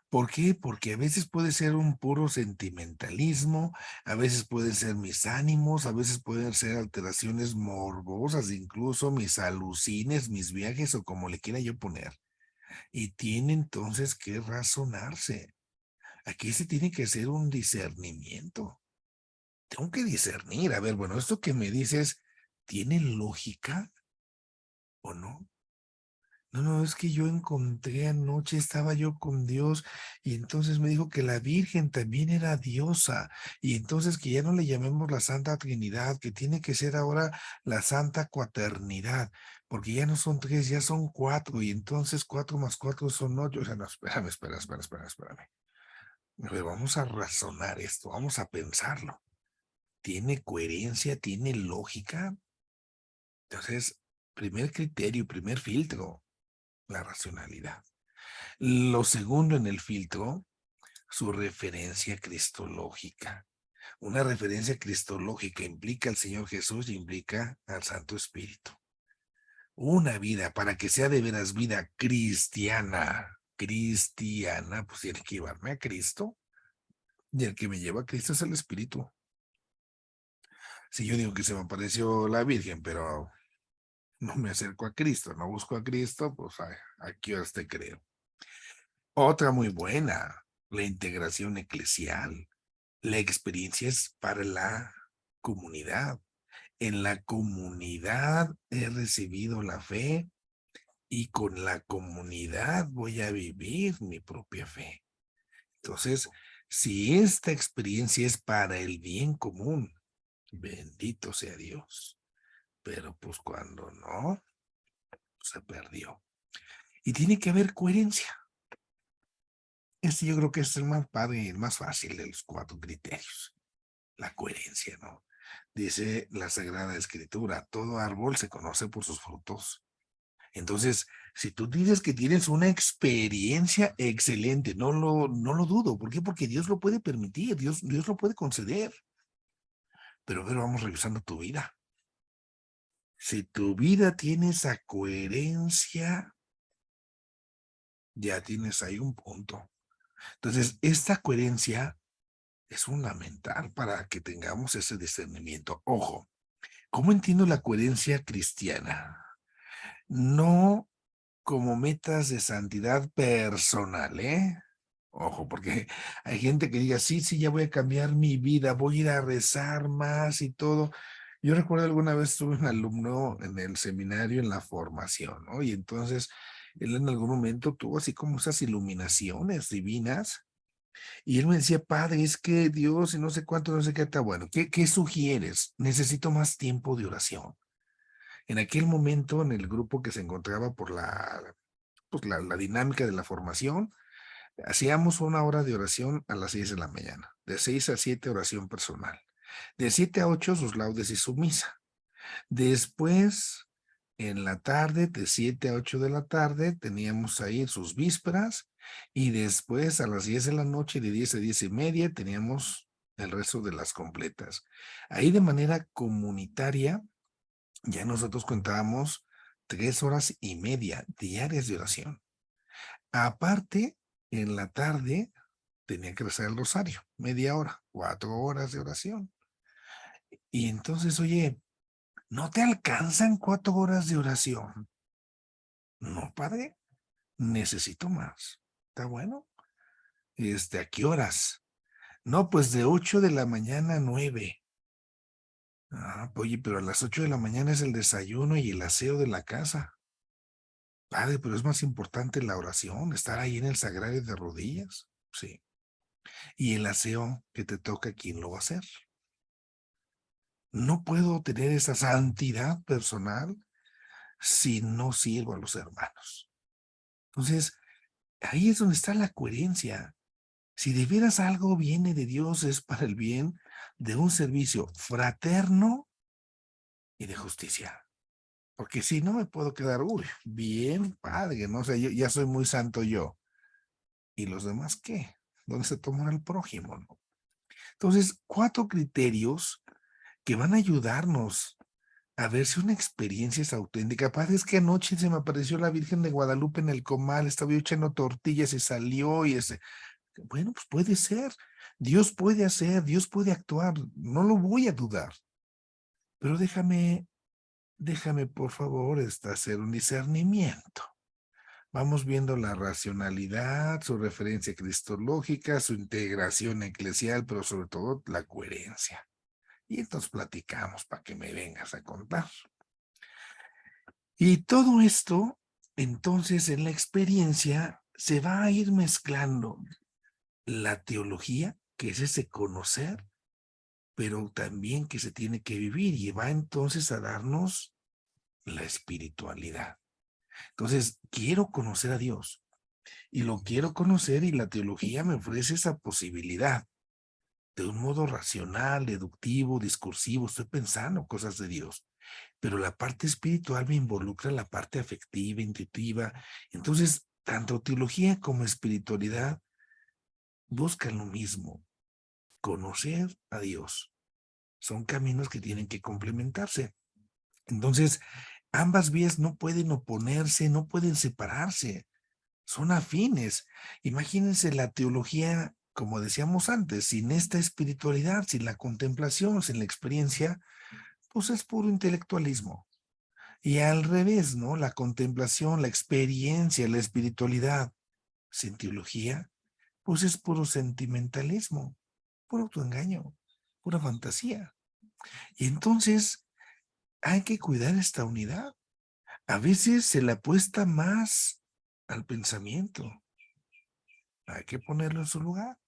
¿Por qué? Porque a veces puede ser un puro sentimentalismo, a veces pueden ser mis ánimos, a veces pueden ser alteraciones morbosas, incluso mis alucines, mis viajes o como le quiera yo poner. Y tiene entonces que razonarse. Aquí se tiene que hacer un discernimiento. Tengo que discernir, a ver, bueno, esto que me dices, ¿tiene lógica o no? No, no, es que yo encontré anoche, estaba yo con Dios y entonces me dijo que la Virgen también era diosa y entonces que ya no le llamemos la Santa Trinidad, que tiene que ser ahora la Santa Cuaternidad, porque ya no son 3, ya son 4 y entonces 4 más 4 son 8. O sea, no, espérame. A ver, vamos a razonar esto, vamos a pensarlo. ¿Tiene coherencia? ¿Tiene lógica? Entonces, Primer criterio, primer filtro, la racionalidad. Lo segundo en el filtro, su referencia cristológica. Una referencia cristológica implica al Señor Jesús y implica al Santo Espíritu. Una vida, para que sea de veras vida cristiana, pues tiene que llevarme a Cristo, y el que me lleva a Cristo es el Espíritu. Si yo digo que se me apareció la Virgen, pero no me acerco a Cristo, no busco a Cristo, pues aquí horas te creo. Otra muy buena, la integración eclesial. La experiencia es para la comunidad. En la comunidad he recibido la fe y con la comunidad voy a vivir mi propia fe. Entonces, si esta experiencia es para el bien común, bendito sea Dios. Pero pues cuando no, se perdió. Y tiene que haber coherencia. Yo creo que es el más padre y el más fácil de los 4 criterios. La coherencia, ¿no? Dice la Sagrada Escritura, todo árbol se conoce por sus frutos. Entonces, si tú dices que tienes una experiencia excelente, no lo dudo. ¿Por qué? Porque Dios lo puede permitir, Dios lo puede conceder. Pero a ver, vamos revisando tu vida. Si tu vida tiene esa coherencia, ya tienes ahí un punto. Entonces, esta coherencia es fundamental para que tengamos ese discernimiento. Ojo, ¿cómo entiendo la coherencia cristiana? No como metas de santidad personal, ¿eh? Ojo, porque hay gente que diga, sí, ya voy a cambiar mi vida, voy a ir a rezar más y todo. Yo recuerdo alguna vez tuve un alumno en el seminario en la formación, ¿no? Y entonces él en algún momento tuvo así como esas iluminaciones divinas y él me decía, padre, es que Dios y no sé cuánto, no sé qué está bueno. ¿Qué sugieres? Necesito más tiempo de oración. En aquel momento, en el grupo que se encontraba por la dinámica de la formación, hacíamos 1 hora de oración a las 6 de la mañana, de 6 a 7 oración personal, de 7 a 8 sus laudes y su misa. Después, en la tarde, de 7 a 8 de la tarde, teníamos ahí sus vísperas y después a las 10 de la noche, de 10 a 10 y media, teníamos el resto de las completas. Ahí de manera comunitaria, ya nosotros contábamos 3 horas y media diarias de oración. Aparte, en la tarde tenía que rezar el rosario, media hora, 4 horas de oración. Y entonces, oye, ¿no te alcanzan 4 horas de oración? No, padre, necesito más. ¿Está bueno? ¿A qué horas? No, pues de 8 de la mañana a 9. Oye, pero a las 8 de la mañana es el desayuno y el aseo de la casa. Padre, pero es más importante la oración, estar ahí en el sagrario de rodillas. Sí. Y el aseo que te toca, ¿quién lo va a hacer? No puedo tener esa santidad personal si no sirvo a los hermanos. Entonces, ahí es donde está la coherencia. Si de veras algo viene de Dios, es para el bien de un servicio fraterno y de justicia. Porque si no me puedo quedar, bien padre, ¿no? O sea, yo ya soy muy santo yo. ¿Y los demás qué? ¿Dónde se toman al prójimo, no? Entonces, 4 criterios que van a ayudarnos a ver si una experiencia es auténtica. Padre, es que anoche se me apareció la Virgen de Guadalupe en el comal, estaba yo echando tortillas y salió y bueno, pues puede ser. Dios puede hacer, Dios puede actuar, no lo voy a dudar. Pero déjame por favor, hacer un discernimiento. Vamos viendo la racionalidad, su referencia cristológica, su integración eclesial, pero sobre todo la coherencia. Y entonces platicamos para que me vengas a contar. Y todo esto, entonces, en la experiencia se va a ir mezclando la teología, que es ese conocer, pero también que se tiene que vivir y va entonces a darnos la espiritualidad. Entonces, quiero conocer a Dios y lo quiero conocer y la teología me ofrece esa posibilidad de un modo racional, deductivo, discursivo. Estoy pensando cosas de Dios. pero la parte espiritual me involucra la parte afectiva, intuitiva. Entonces, tanto teología como espiritualidad buscan lo mismo, conocer a Dios. Son caminos que tienen que complementarse. Entonces, ambas vías no pueden oponerse, no pueden separarse, son afines. Imagínense la teología, como decíamos antes, sin esta espiritualidad, sin la contemplación, sin la experiencia, pues es puro intelectualismo. Y al revés, ¿no? La contemplación, la experiencia, la espiritualidad sin teología, pues es puro sentimentalismo, puro autoengaño, pura fantasía. Y entonces hay que cuidar esta unidad. A veces se le apuesta más al pensamiento. Hay que ponerlo en su lugar.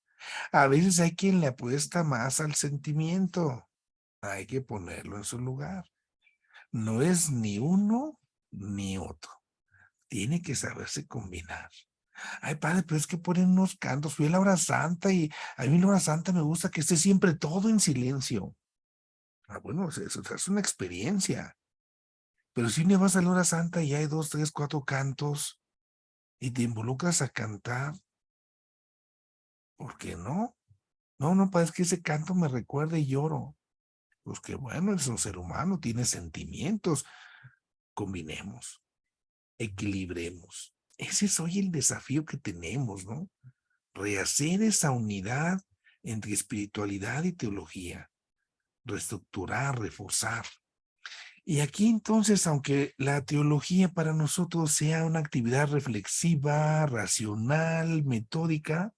A veces hay quien le apuesta más al sentimiento. Hay que ponerlo en su lugar. No es ni uno ni otro. Tiene que saberse combinar. Ay, padre, pero es que ponen unos cantos. Fui a la hora santa y a mí la hora santa me gusta que esté siempre todo en silencio. Ah, bueno, eso es una experiencia. Pero si un día vas a la hora santa y hay 2, 3, 4 cantos y te involucras a cantar, ¿por qué no? No, no, padre, es que ese canto me recuerda y lloro. Pues qué bueno, es un ser humano, tiene sentimientos. Combinemos, equilibremos. Ese es hoy el desafío que tenemos, ¿no? Rehacer esa unidad entre espiritualidad y teología, reestructurar, reforzar. Y aquí entonces, aunque la teología para nosotros sea una actividad reflexiva, racional, metódica,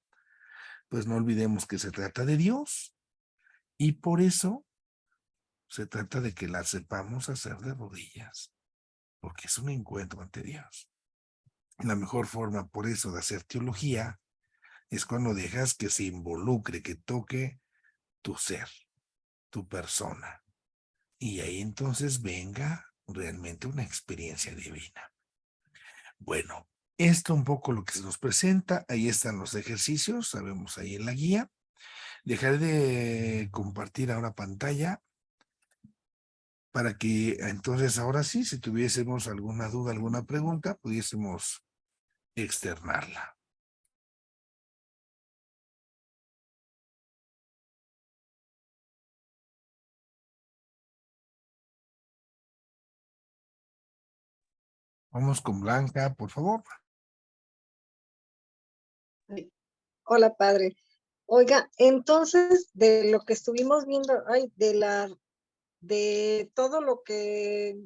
pues no olvidemos que se trata de Dios. Y por eso se trata de que la sepamos hacer de rodillas, porque es un encuentro ante Dios. La mejor forma, por eso, de hacer teología es cuando dejas que se involucre, que toque tu ser, tu persona. Y ahí entonces venga realmente una experiencia divina. Bueno, esto un poco lo que se nos presenta. Ahí están los ejercicios, sabemos ahí en la guía. Dejaré de compartir ahora pantalla para que entonces ahora sí, si tuviésemos alguna duda, alguna pregunta, pudiésemos externarla. Vamos con Blanca, por favor. Ay, hola, padre. Oiga, entonces, de lo que estuvimos viendo, de todo lo que,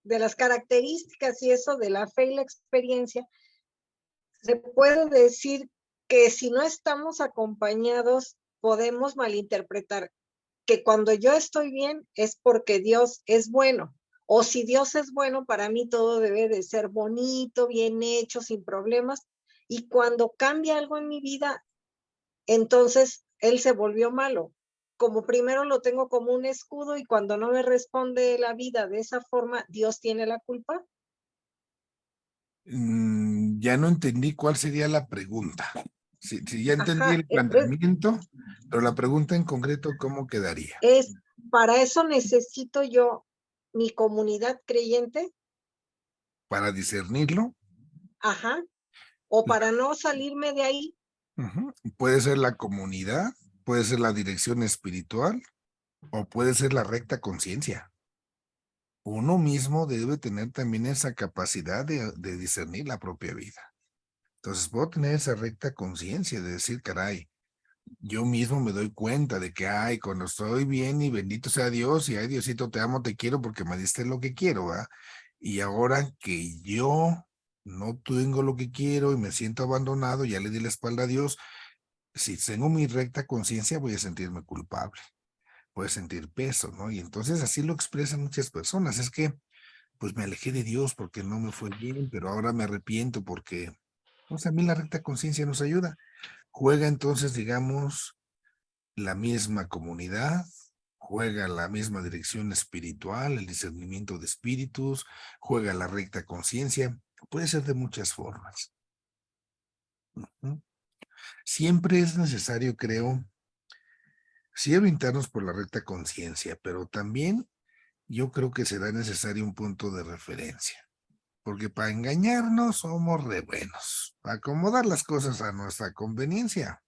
de las características y eso de la fe y la experiencia, se puede decir que si no estamos acompañados, podemos malinterpretar que cuando yo estoy bien es porque Dios es bueno. O si Dios es bueno, para mí todo debe de ser bonito, bien hecho, sin problemas. Y cuando cambia algo en mi vida, entonces Él se volvió malo. Como primero lo tengo como un escudo y cuando no me responde la vida de esa forma, Dios tiene la culpa. Ya no entendí cuál sería la pregunta. Sí, ya entendí Ajá, el planteamiento, pero la pregunta en concreto, ¿cómo quedaría? para eso necesito yo mi comunidad creyente, Para discernirlo, ajá, o para no salirme de ahí. puede ser la comunidad, puede ser la dirección espiritual o puede ser la recta conciencia. Uno mismo debe tener también esa capacidad de discernir la propia vida. Entonces puedo tener esa recta conciencia de decir, caray, yo mismo me doy cuenta de que, ay, cuando estoy bien y bendito sea Dios y ay, Diosito, te amo, te quiero porque me diste lo que quiero, ¿va? Y ahora que yo no tengo lo que quiero y me siento abandonado, ya le di la espalda a Dios, si tengo mi recta conciencia voy a sentirme culpable, voy a sentir peso, ¿no? Y entonces así lo expresan muchas personas, es que pues me alejé de Dios porque no me fue bien, pero ahora me arrepiento porque, pues a mí la recta conciencia nos ayuda. Juega entonces, digamos, la misma comunidad, juega la misma dirección espiritual, el discernimiento de espíritus, juega la recta conciencia, puede ser de muchas formas. Siempre es necesario, creo, sí orientarnos por la recta conciencia, pero también yo creo que será necesario un punto de referencia. Porque para engañarnos somos re buenos. Para acomodar las cosas a nuestra conveniencia,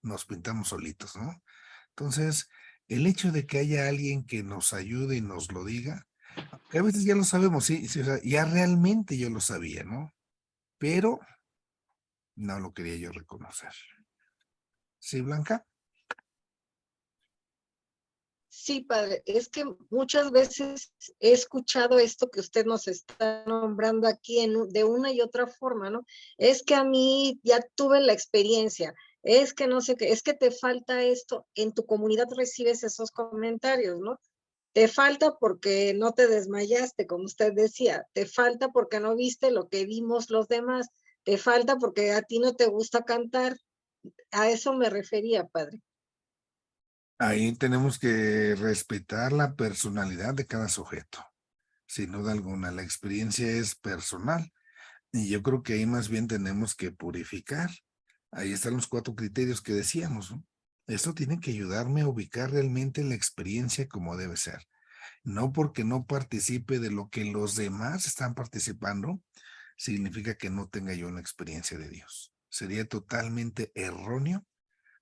nos pintamos solitos, ¿no? Entonces, el hecho de que haya alguien que nos ayude y nos lo diga, que a veces ya lo sabemos, sí, sí, o sea, ya realmente yo lo sabía, ¿no? Pero no lo quería yo reconocer. ¿Sí, Blanca? Sí, padre, es que muchas veces he escuchado esto que usted nos está nombrando aquí de una y otra forma, ¿no? Es que a mí ya tuve la experiencia, es que no sé qué, es que te falta esto, en tu comunidad recibes esos comentarios, ¿no? Te falta porque no te desmayaste, como usted decía, te falta porque no viste lo que vimos los demás, te falta porque a ti no te gusta cantar, a eso me refería, padre. Ahí tenemos que respetar la personalidad de cada sujeto. Sin duda alguna, la experiencia es personal. Y yo creo que ahí más bien tenemos que purificar. Ahí están los 4 criterios que decíamos, ¿no? Esto tiene que ayudarme a ubicar realmente la experiencia como debe ser. No porque no participe de lo que los demás están participando, significa que no tenga yo una experiencia de Dios. Sería totalmente erróneo,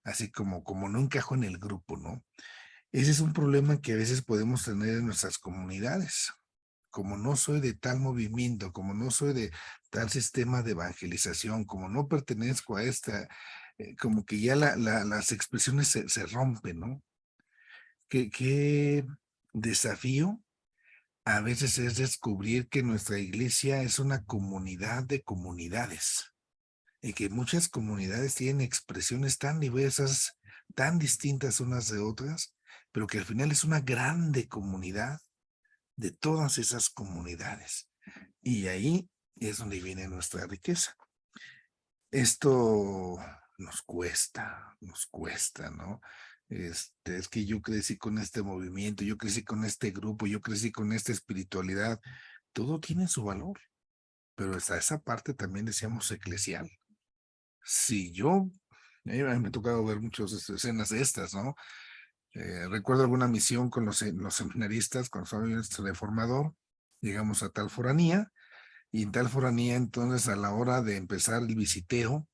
así como no encajo en el grupo, ¿no? Ese es un problema que a veces podemos tener en nuestras comunidades. Como no soy de tal movimiento, como no soy de tal sistema de evangelización, como no pertenezco a esta, como que ya las expresiones se rompen, ¿no? Qué desafío a veces es descubrir que nuestra iglesia es una comunidad de comunidades y que muchas comunidades tienen expresiones tan diversas, tan distintas unas de otras, pero que al final es una grande comunidad de todas esas comunidades. Y ahí es donde viene nuestra riqueza. Esto nos cuesta, ¿no? Es que yo crecí con este movimiento, yo crecí con este grupo, yo crecí con esta espiritualidad. Todo tiene su valor, pero está esa parte también decíamos eclesial. Si yo, me ha tocado ver muchas escenas de estas, ¿no? Recuerdo alguna misión con los seminaristas, cuando estaba en este reformador, llegamos a tal foranía, y en tal foranía entonces a la hora de empezar el visiteo,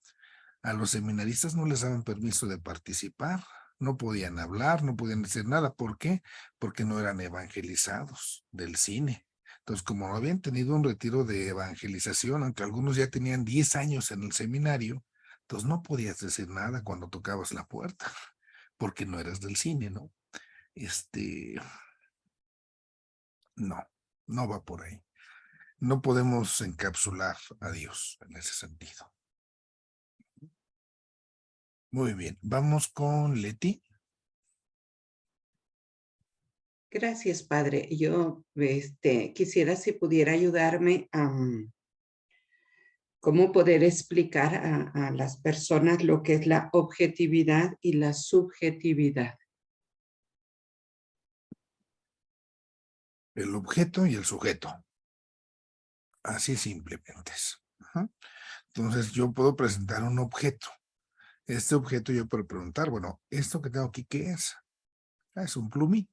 a los seminaristas no les daban permiso de participar, no podían hablar, no podían decir nada. ¿Por qué? Porque no eran evangelizados del cine. Entonces, como no habían tenido un retiro de evangelización, aunque algunos ya tenían 10 años en el seminario, entonces no podías decir nada cuando tocabas la puerta, porque no eras del cine, ¿no? Este, no, no va por ahí. No podemos encapsular a Dios en ese sentido. Muy bien, vamos con Leti. Gracias, padre. Yo quisiera si pudiera ayudarme a cómo poder explicar a las personas lo que es la objetividad y la subjetividad. El objeto y el sujeto. Así simplemente es. Ajá. Entonces yo puedo presentar un objeto. Este objeto yo puedo preguntar, bueno, ¿esto que tengo aquí qué es? Ah, es un plumín.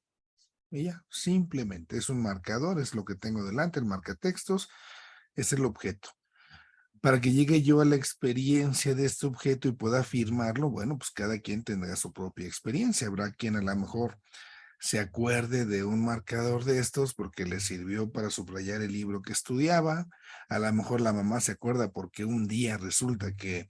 Y ya, simplemente es un marcador, es lo que tengo delante, el marcatextos, es el objeto. Para que llegue yo a la experiencia de este objeto y pueda afirmarlo, bueno, pues cada quien tendrá su propia experiencia. Habrá quien a lo mejor se acuerde de un marcador de estos porque le sirvió para subrayar el libro que estudiaba. A lo mejor la mamá se acuerda porque un día resulta que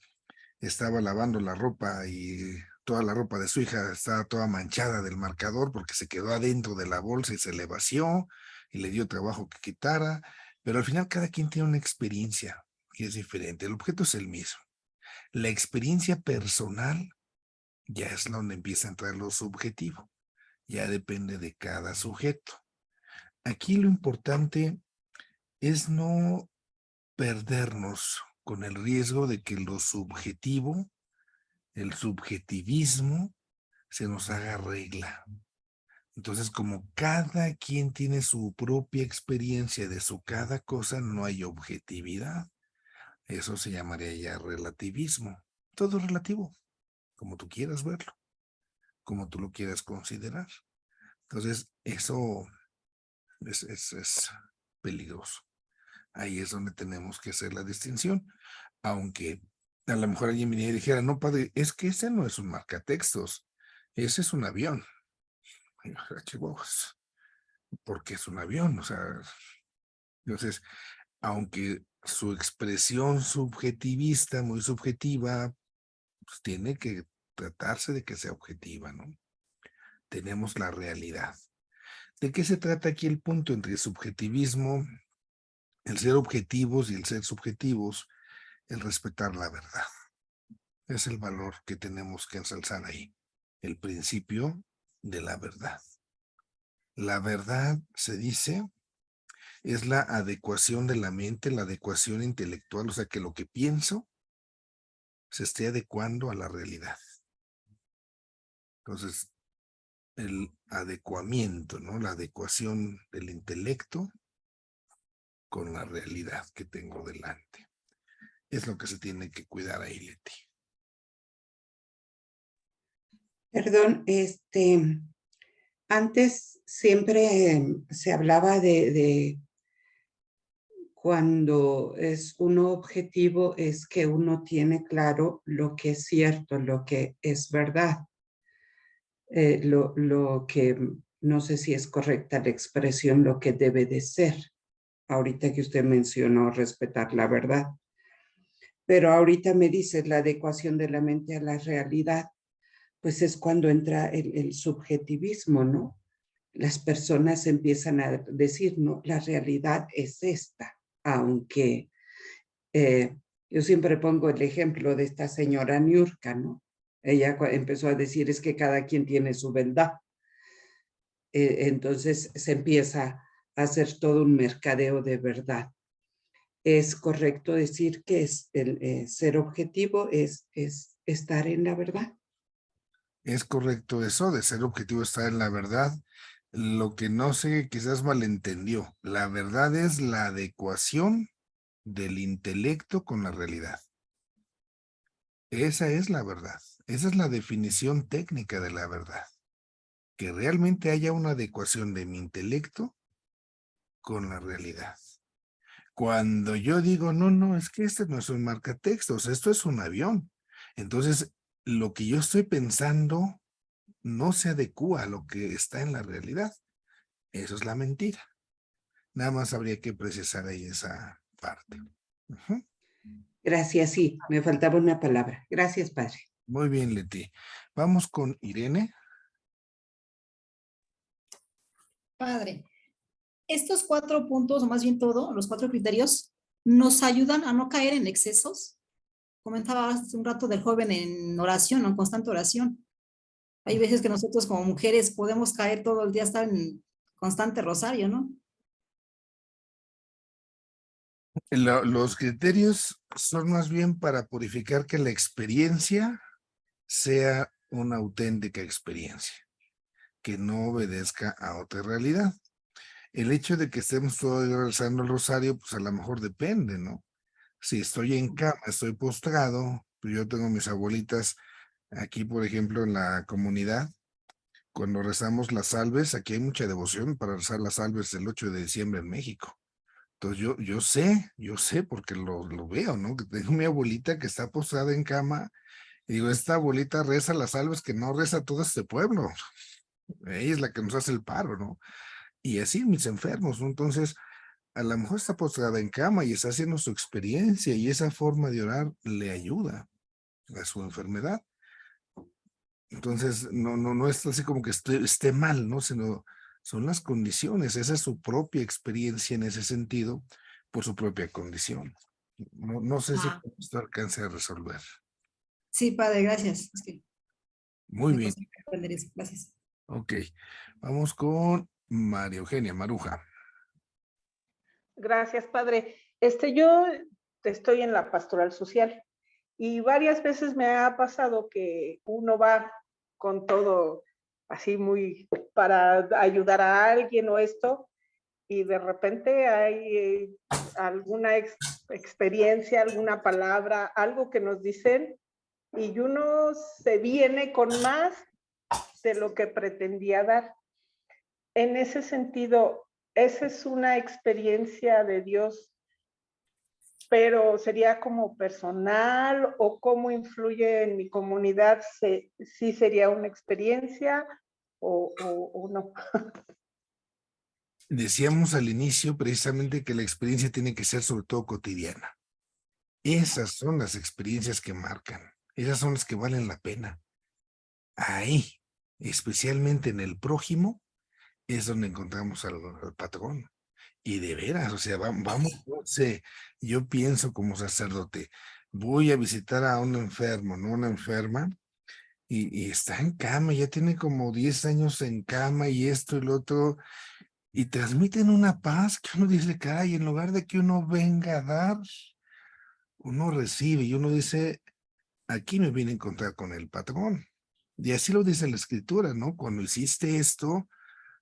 estaba lavando la ropa y toda la ropa de su hija estaba toda manchada del marcador porque se quedó adentro de la bolsa y se le vació y le dio trabajo que quitara. Pero al final cada quien tiene una experiencia que es diferente. El objeto es el mismo. La experiencia personal ya es donde empieza a entrar lo subjetivo. Ya depende de cada sujeto. Aquí lo importante es no perdernos con el riesgo de que lo subjetivo, el subjetivismo, se nos haga regla. Entonces, como cada quien tiene su propia experiencia de su cada cosa, no hay objetividad. Eso se llamaría ya relativismo. Todo es relativo, como tú quieras verlo, como tú lo quieras considerar. Entonces, eso Es peligroso. Ahí es donde tenemos que hacer la distinción. Aunque a lo mejor alguien viniera y dijera, no, padre, es que ese no es un marcatextos, ese es un avión. Y yo, chihuahuas, porque es un avión, o sea, entonces, aunque su expresión subjetivista, muy subjetiva, pues tiene que tratarse de que sea objetiva, ¿no? Tenemos la realidad. ¿De qué se trata aquí el punto entre el subjetivismo, el ser objetivos y el ser subjetivos? El respetar la verdad. Es el valor que tenemos que ensalzar ahí. El principio de la verdad. La verdad, se dice, es la adecuación de la mente, la adecuación intelectual, o sea, que lo que pienso se esté adecuando a la realidad. Entonces, el adecuamiento, ¿no? La adecuación del intelecto con la realidad que tengo delante. Es lo que se tiene que cuidar ahí, Leti. Perdón, antes siempre se hablaba de cuando es uno objetivo, es que uno tiene claro lo que es cierto, lo que es verdad, lo que, no sé si es correcta la expresión, lo que debe de ser. Ahorita que usted mencionó respetar la verdad. Pero ahorita me dices la adecuación de la mente a la realidad, pues es cuando entra el subjetivismo, ¿no? Las personas empiezan a decir, no, la realidad es esta, aunque yo siempre pongo el ejemplo de esta señora Niurka, ¿no? Ella empezó a decir, es que cada quien tiene su verdad. Entonces se empieza a hacer todo un mercadeo de verdad. ¿Es correcto decir que es el ser objetivo es estar en la verdad? Es correcto eso, de ser objetivo estar en la verdad. Lo que no sé, quizás malentendió. La verdad es la adecuación del intelecto con la realidad. Esa es la verdad. Esa es la definición técnica de la verdad. Que realmente haya una adecuación de mi intelecto con la realidad. Cuando yo digo, no, es que este no es un marcatextos, esto es un avión. Entonces, lo que yo estoy pensando no se adecúa a lo que está en la realidad. Eso es la mentira. Nada más habría que precisar ahí esa parte. Ujú. Gracias, sí, me faltaba una palabra. Gracias, padre. Muy bien, Leti. Vamos con Irene. Padre, estos 4 puntos, o más bien todo, los 4 criterios, nos ayudan a no caer en excesos. Comentaba hace un rato del joven en oración, en constante oración. Hay veces que nosotros como mujeres podemos caer todo el día, estar en constante rosario, ¿no? Los criterios son más bien para purificar que la experiencia sea una auténtica experiencia, que no obedezca a otra realidad. El hecho de que estemos todos rezando el rosario, pues a lo mejor depende, ¿no? Si estoy en cama, estoy postrado, pues yo tengo mis abuelitas aquí, por ejemplo, en la comunidad, cuando rezamos las salves, aquí hay mucha devoción para rezar las salves el 8 de diciembre en México. Entonces yo sé porque lo veo, ¿no? Que tengo mi abuelita que está postrada en cama y digo, esta abuelita reza las salves que no reza todo este pueblo. Ella es la que nos hace el paro, ¿no? Y así mis enfermos, ¿no? Entonces, a lo mejor está postrada en cama y está haciendo su experiencia y esa forma de orar le ayuda a su enfermedad. Entonces, no es así como que esté mal, ¿no? Sino son las condiciones, esa es su propia experiencia en ese sentido, por su propia condición. No sé si Ah, esto alcance a resolver. sí, padre, gracias. Es que Muy me bien, costó aprender eso. Gracias. ok. Vamos con María Eugenia Maruja. Gracias, padre. Yo estoy en la pastoral social y varias veces me ha pasado que uno va con todo así muy para ayudar a alguien o esto y de repente hay alguna experiencia, alguna palabra, algo que nos dicen y uno se viene con más de lo que pretendía dar. En ese sentido, esa es una experiencia de Dios, pero sería como personal o cómo influye en mi comunidad, sí sería una experiencia o no. Decíamos al inicio precisamente que la experiencia tiene que ser sobre todo cotidiana. Esas son las experiencias que marcan, esas son las que valen la pena. Ahí, especialmente en el prójimo, es donde encontramos al patrón. Y de veras, o sea, vamos, no sé, yo pienso como sacerdote, voy a visitar a un enfermo, ¿no? Una enferma, y está en cama, ya tiene como 10 años en cama y esto y lo otro, y transmiten una paz que uno dice, caray, en lugar de que uno venga a dar, uno recibe y uno dice, aquí me vine a encontrar con el patrón. Y así lo dice la escritura, ¿no? Cuando hiciste esto,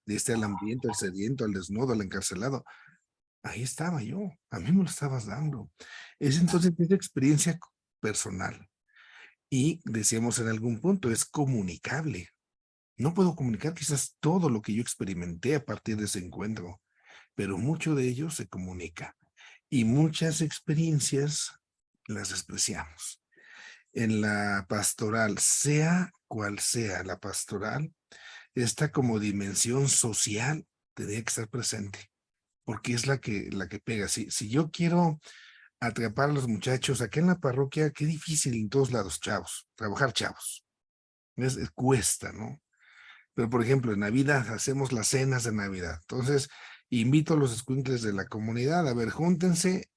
diste al hambriento, al sediento, al desnudo, al encarcelado, ahí estaba yo, a mí me lo estabas dando. Es entonces esa experiencia personal. Y decíamos en algún punto, es comunicable. No puedo comunicar quizás todo lo que yo experimenté a partir de ese encuentro, pero mucho de ello se comunica. Y muchas experiencias las despreciamos. En la pastoral, sea cual sea la pastoral, esta como dimensión social tendría que estar presente, porque es la que pega. Si yo quiero atrapar a los muchachos acá en la parroquia, qué difícil en todos lados, chavos, trabajar chavos. Cuesta, ¿no? Pero, por ejemplo, en Navidad hacemos las cenas de Navidad. Entonces, invito a los escuincles de la comunidad, a ver, júntense.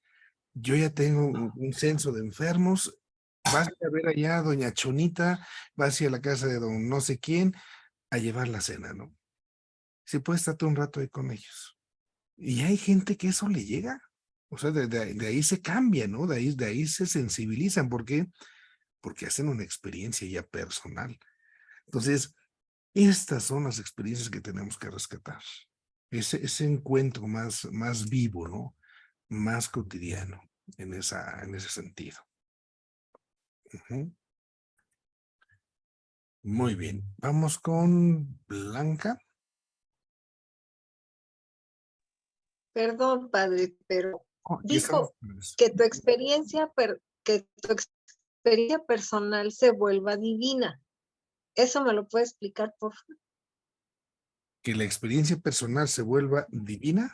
Yo ya tengo un censo de enfermos. Vas a ver allá a doña Chonita, vas a ir a la casa de don no sé quién a llevar la cena, ¿no? Si puedes estar un rato ahí con ellos. Y hay gente que eso le llega. O sea, de ahí se cambia, ¿no? De ahí se sensibilizan. ¿Por qué? Porque hacen una experiencia ya personal. Entonces, estas son las experiencias que tenemos que rescatar. Ese encuentro más vivo, ¿no? Más cotidiano en ese sentido. Ujú. Muy bien. Vamos con Blanca. Perdón, padre, pero Oh, aquí estamos. dijo que tu experiencia, experiencia personal se vuelva divina. ¿Eso me lo puede explicar, por favor? Que la experiencia personal se vuelva divina.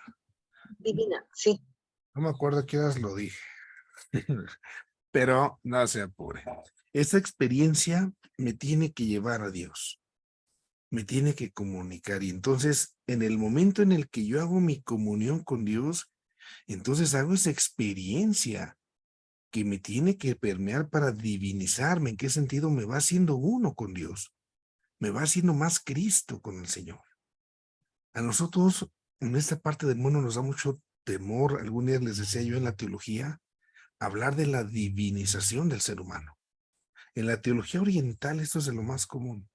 Divina, sí. No me acuerdo a qué horas lo dije. Pero no se apure. Esta experiencia me tiene que llevar a Dios. Me tiene que comunicar. Y entonces, en el momento en el que yo hago mi comunión con Dios, entonces hago esa experiencia que me tiene que permear para divinizarme. ¿En qué sentido? Me va haciendo uno con Dios. Me va haciendo más Cristo con el Señor. A nosotros, en esta parte del mundo, nos da mucho temor. Algún día les decía yo en la teología, hablar de la divinización del ser humano. En la teología oriental esto es de lo más común.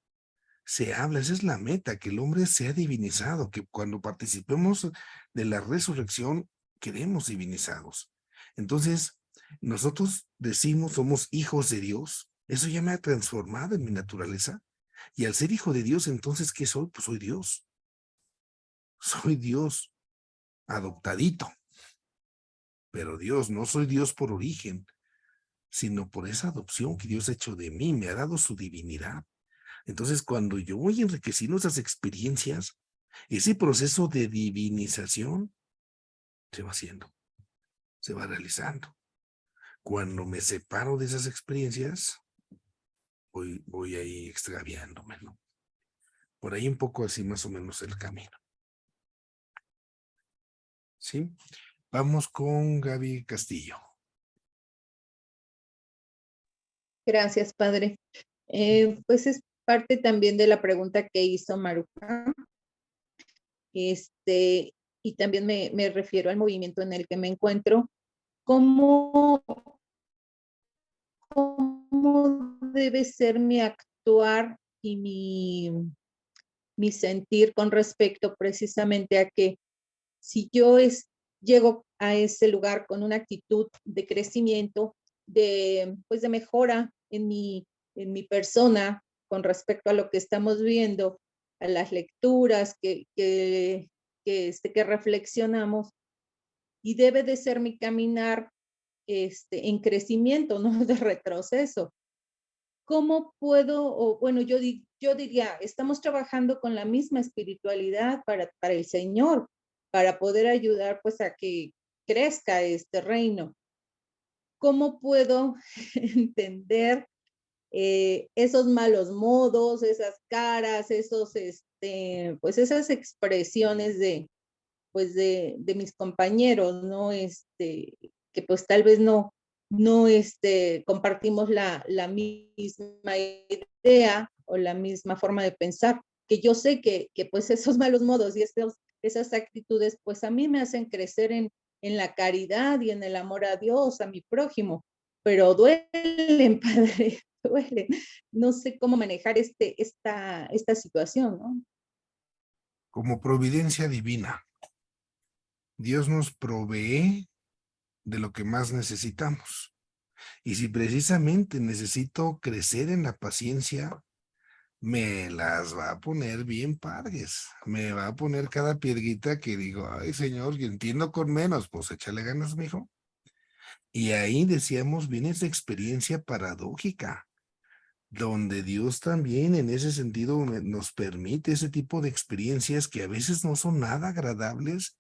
Se habla, esa es la meta, que el hombre sea divinizado, que cuando participemos de la resurrección quedemos divinizados. Entonces, nosotros decimos somos hijos de Dios, eso ya me ha transformado en mi naturaleza, y al ser hijo de Dios, entonces, ¿qué soy? Pues soy Dios adoptadito, pero Dios, no soy Dios por origen, sino por esa adopción que Dios ha hecho de mí, me ha dado su divinidad. Entonces, cuando yo voy enriqueciendo esas experiencias, ese proceso de divinización se va haciendo, se va realizando. Cuando me separo de esas experiencias, voy ahí extraviándome, ¿no? Por ahí un poco así más o menos el camino. ¿Sí? Vamos con Gaby Castillo. Gracias, padre. Pues es parte también de la pregunta que hizo Maruja. Y también me refiero al movimiento en el que me encuentro. ¿Cómo debe ser mi actuar y mi sentir con respecto precisamente a que si yo llego a ese lugar con una actitud de crecimiento, pues de mejora en mi persona con respecto a lo que estamos viendo, a las lecturas que que reflexionamos, y debe de ser mi caminar en crecimiento, no de retroceso. ¿Cómo puedo, o bueno, yo diría, estamos trabajando con la misma espiritualidad para el Señor, para poder ayudar pues a que crezca este reino? ¿Cómo puedo entender esos malos modos, esas caras, esos, pues esas expresiones pues de mis compañeros, ¿no? Que pues tal vez no, compartimos la misma idea o la misma forma de pensar, que yo sé que pues esos malos modos y esas actitudes, pues a mí me hacen crecer en la caridad y en el amor a Dios, a mi prójimo, pero duelen, Padre, duelen. No sé cómo manejar esta situación, ¿no? Como providencia divina, Dios nos provee de lo que más necesitamos. Y si precisamente necesito crecer en la paciencia, me las va a poner bien padres. Me va a poner cada piedrita que digo, ay, Señor, yo entiendo con menos, pues échale ganas, mijo. Y ahí decíamos, viene esa experiencia paradójica, donde Dios también en ese sentido nos permite ese tipo de experiencias que a veces no son nada agradables,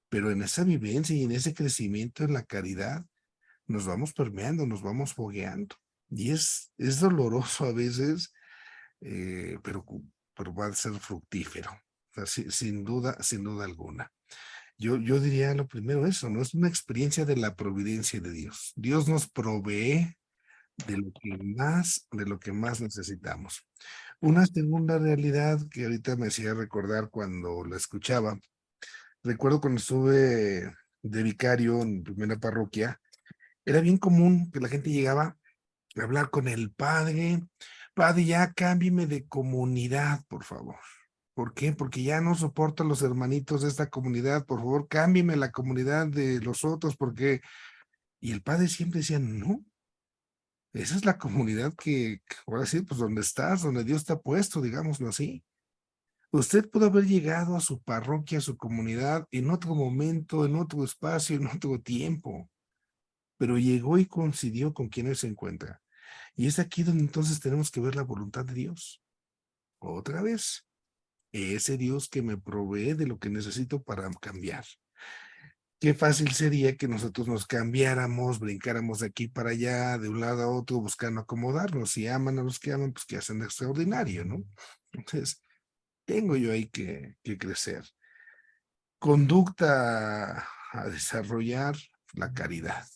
pero en esa vivencia y en ese crecimiento en la caridad, nos vamos permeando, nos vamos fogueando. Y es doloroso a veces, pero va a ser fructífero. O sea, sin duda alguna. Yo diría lo primero eso, ¿no? Es una experiencia de la providencia de Dios. Dios nos provee de lo que más necesitamos. Una segunda realidad que ahorita me hacía recordar cuando la escuchaba, recuerdo cuando estuve de vicario en primera parroquia, era bien común que la gente llegaba a hablar con el padre. Padre, ya cámbieme de comunidad, por favor. ¿Por qué? Porque ya no soporto a los hermanitos de esta comunidad. Por favor, cámbieme la comunidad de los otros, porque... Y el padre siempre decía, no, esa es la comunidad ahora sí, pues donde estás, donde Dios te ha puesto, digámoslo así. Usted pudo haber llegado a su parroquia, a su comunidad, en otro momento, en otro espacio, en otro tiempo, pero llegó y coincidió con quienes se encuentra. Y es aquí donde entonces tenemos que ver la voluntad de Dios. Otra vez, ese Dios que me provee de lo que necesito para cambiar. Qué fácil sería que nosotros nos cambiáramos, brincáramos de aquí para allá, de un lado a otro, buscando acomodarnos. Si aman a los que aman, pues que hacen de extraordinario, ¿no? Entonces, tengo yo ahí que crecer. Conducta a desarrollar la caridad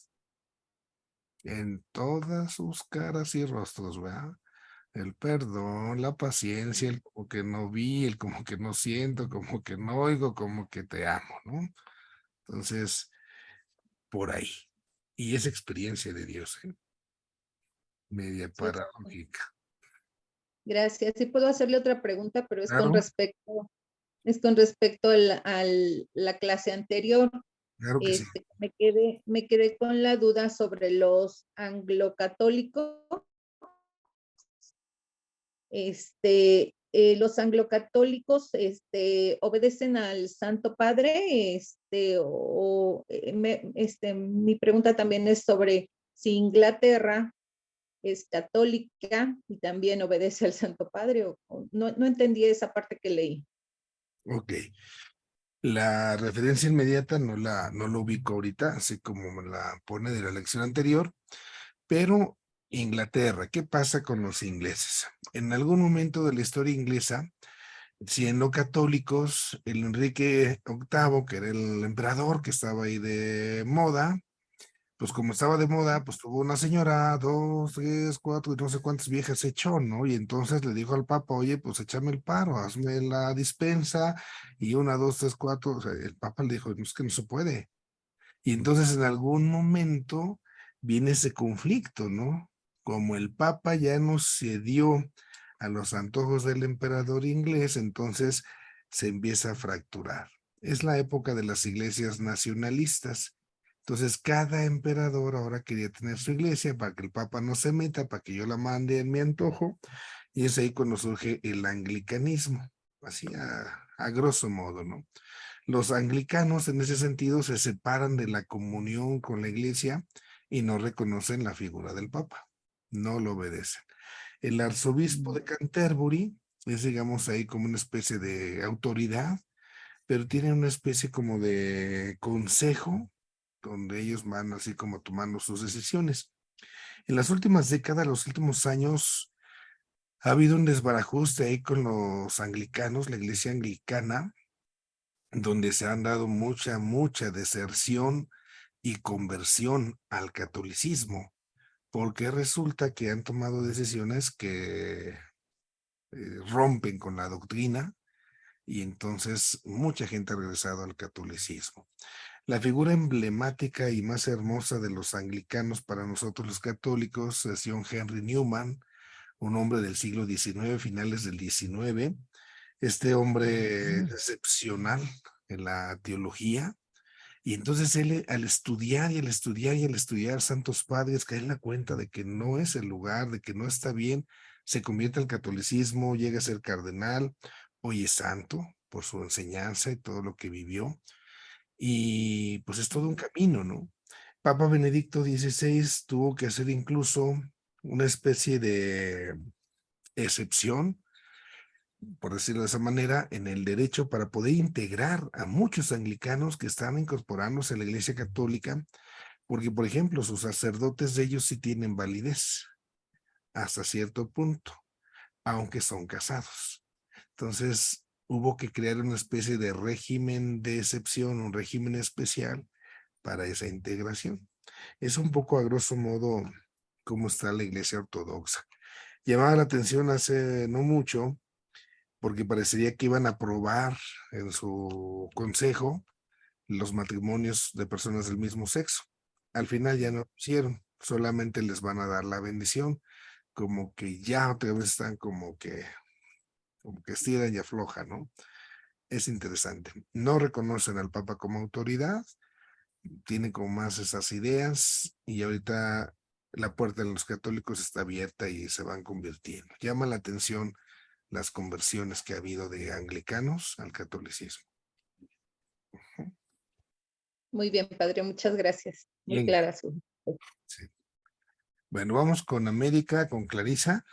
en todas sus caras y rostros, ¿verdad? El perdón, la paciencia, el como que no vi, el como que no siento, como que no oigo, como que te amo, ¿no? Entonces, por ahí. Y esa experiencia de Dios, ¿eh? Media Sí, paradójica. gracias. Sí puedo hacerle otra pregunta, pero es Claro, es con respecto a la clase anterior. claro que sí. Me quedé con la duda sobre los anglocatólicos. Los anglocatólicos obedecen al Santo Padre, mi pregunta también es sobre si Inglaterra es católica y también obedece al Santo Padre, no entendí esa parte que leí. Ok. La referencia inmediata no lo ubico ahorita, así como me la pone de la lección anterior, pero Inglaterra, ¿qué pasa con los ingleses? En algún momento de la historia inglesa, siendo católicos, el Enrique VIII, que era el emperador que estaba ahí de moda, pues como estaba de moda, pues tuvo una señora, 2, 3, 4, y no sé cuántas viejas echó, ¿no? Y entonces le dijo al Papa, oye, pues échame el paro, hazme la dispensa, y 1, 2, 3, 4, o sea, el Papa le dijo, no, es que no se puede. Y entonces en algún momento viene ese conflicto, ¿no? Como el Papa ya no cedió a los antojos del emperador inglés, entonces se empieza a fracturar. Es la época de las iglesias nacionalistas. Entonces cada emperador ahora quería tener su iglesia para que el Papa no se meta, para que yo la mande en mi antojo, y es ahí cuando surge el anglicanismo, así a grosso modo, ¿no? Los anglicanos en ese sentido se separan de la comunión con la iglesia y no reconocen la figura del Papa, no lo obedecen. El arzobispo de Canterbury es, digamos, ahí como una especie de autoridad, pero tiene una especie como de consejo, donde ellos van así como tomando sus decisiones. En las últimas décadas, los últimos años, ha habido un desbarajuste ahí con los anglicanos, la iglesia anglicana, donde se han dado mucha deserción y conversión al catolicismo, porque resulta que han tomado decisiones que rompen con la doctrina y entonces mucha gente ha regresado al catolicismo. La figura emblemática y más hermosa de los anglicanos para nosotros los católicos es John Henry Newman, un hombre del siglo XIX, finales del XIX. Este hombre excepcional en la teología. Y entonces él, al estudiar y al estudiar y al estudiar Santos Padres, cae en la cuenta de que no es el lugar, de que no está bien, se convierte al catolicismo, llega a ser cardenal, hoy es santo por su enseñanza y todo lo que vivió. Y pues es todo un camino, ¿no? Papa Benedicto XVI tuvo que hacer incluso una especie de excepción, por decirlo de esa manera, en el derecho para poder integrar a muchos anglicanos que están incorporándose a la Iglesia Católica, porque, por ejemplo, sus sacerdotes de ellos sí tienen validez hasta cierto punto, aunque son casados. Entonces, hubo que crear una especie de régimen de excepción, un régimen especial para esa integración. Es un poco a grosso modo cómo está la Iglesia Ortodoxa. Llamaba la atención hace no mucho, porque parecería que iban a aprobar en su consejo los matrimonios de personas del mismo sexo. Al final ya no lo hicieron, solamente les van a dar la bendición, como que ya otra vez están como que estiran y aflojan, ¿no? Es interesante. No reconocen al Papa como autoridad, tienen como más esas ideas y ahorita la puerta de los católicos está abierta y se van convirtiendo. Llama la atención las conversiones que ha habido de anglicanos al catolicismo. Muy bien, padre, muchas gracias. Muy Bien. clara su. Sí. Bueno, vamos con América, con Clarisa.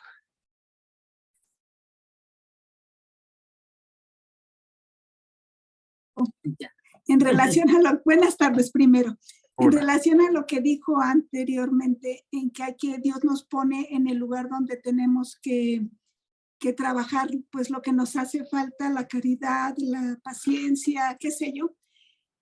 En relación a lo, buenas tardes primero. En Hola. relación a lo que dijo anteriormente, en que Dios nos pone en el lugar donde tenemos que trabajar, pues lo que nos hace falta, la caridad, la paciencia, qué sé yo.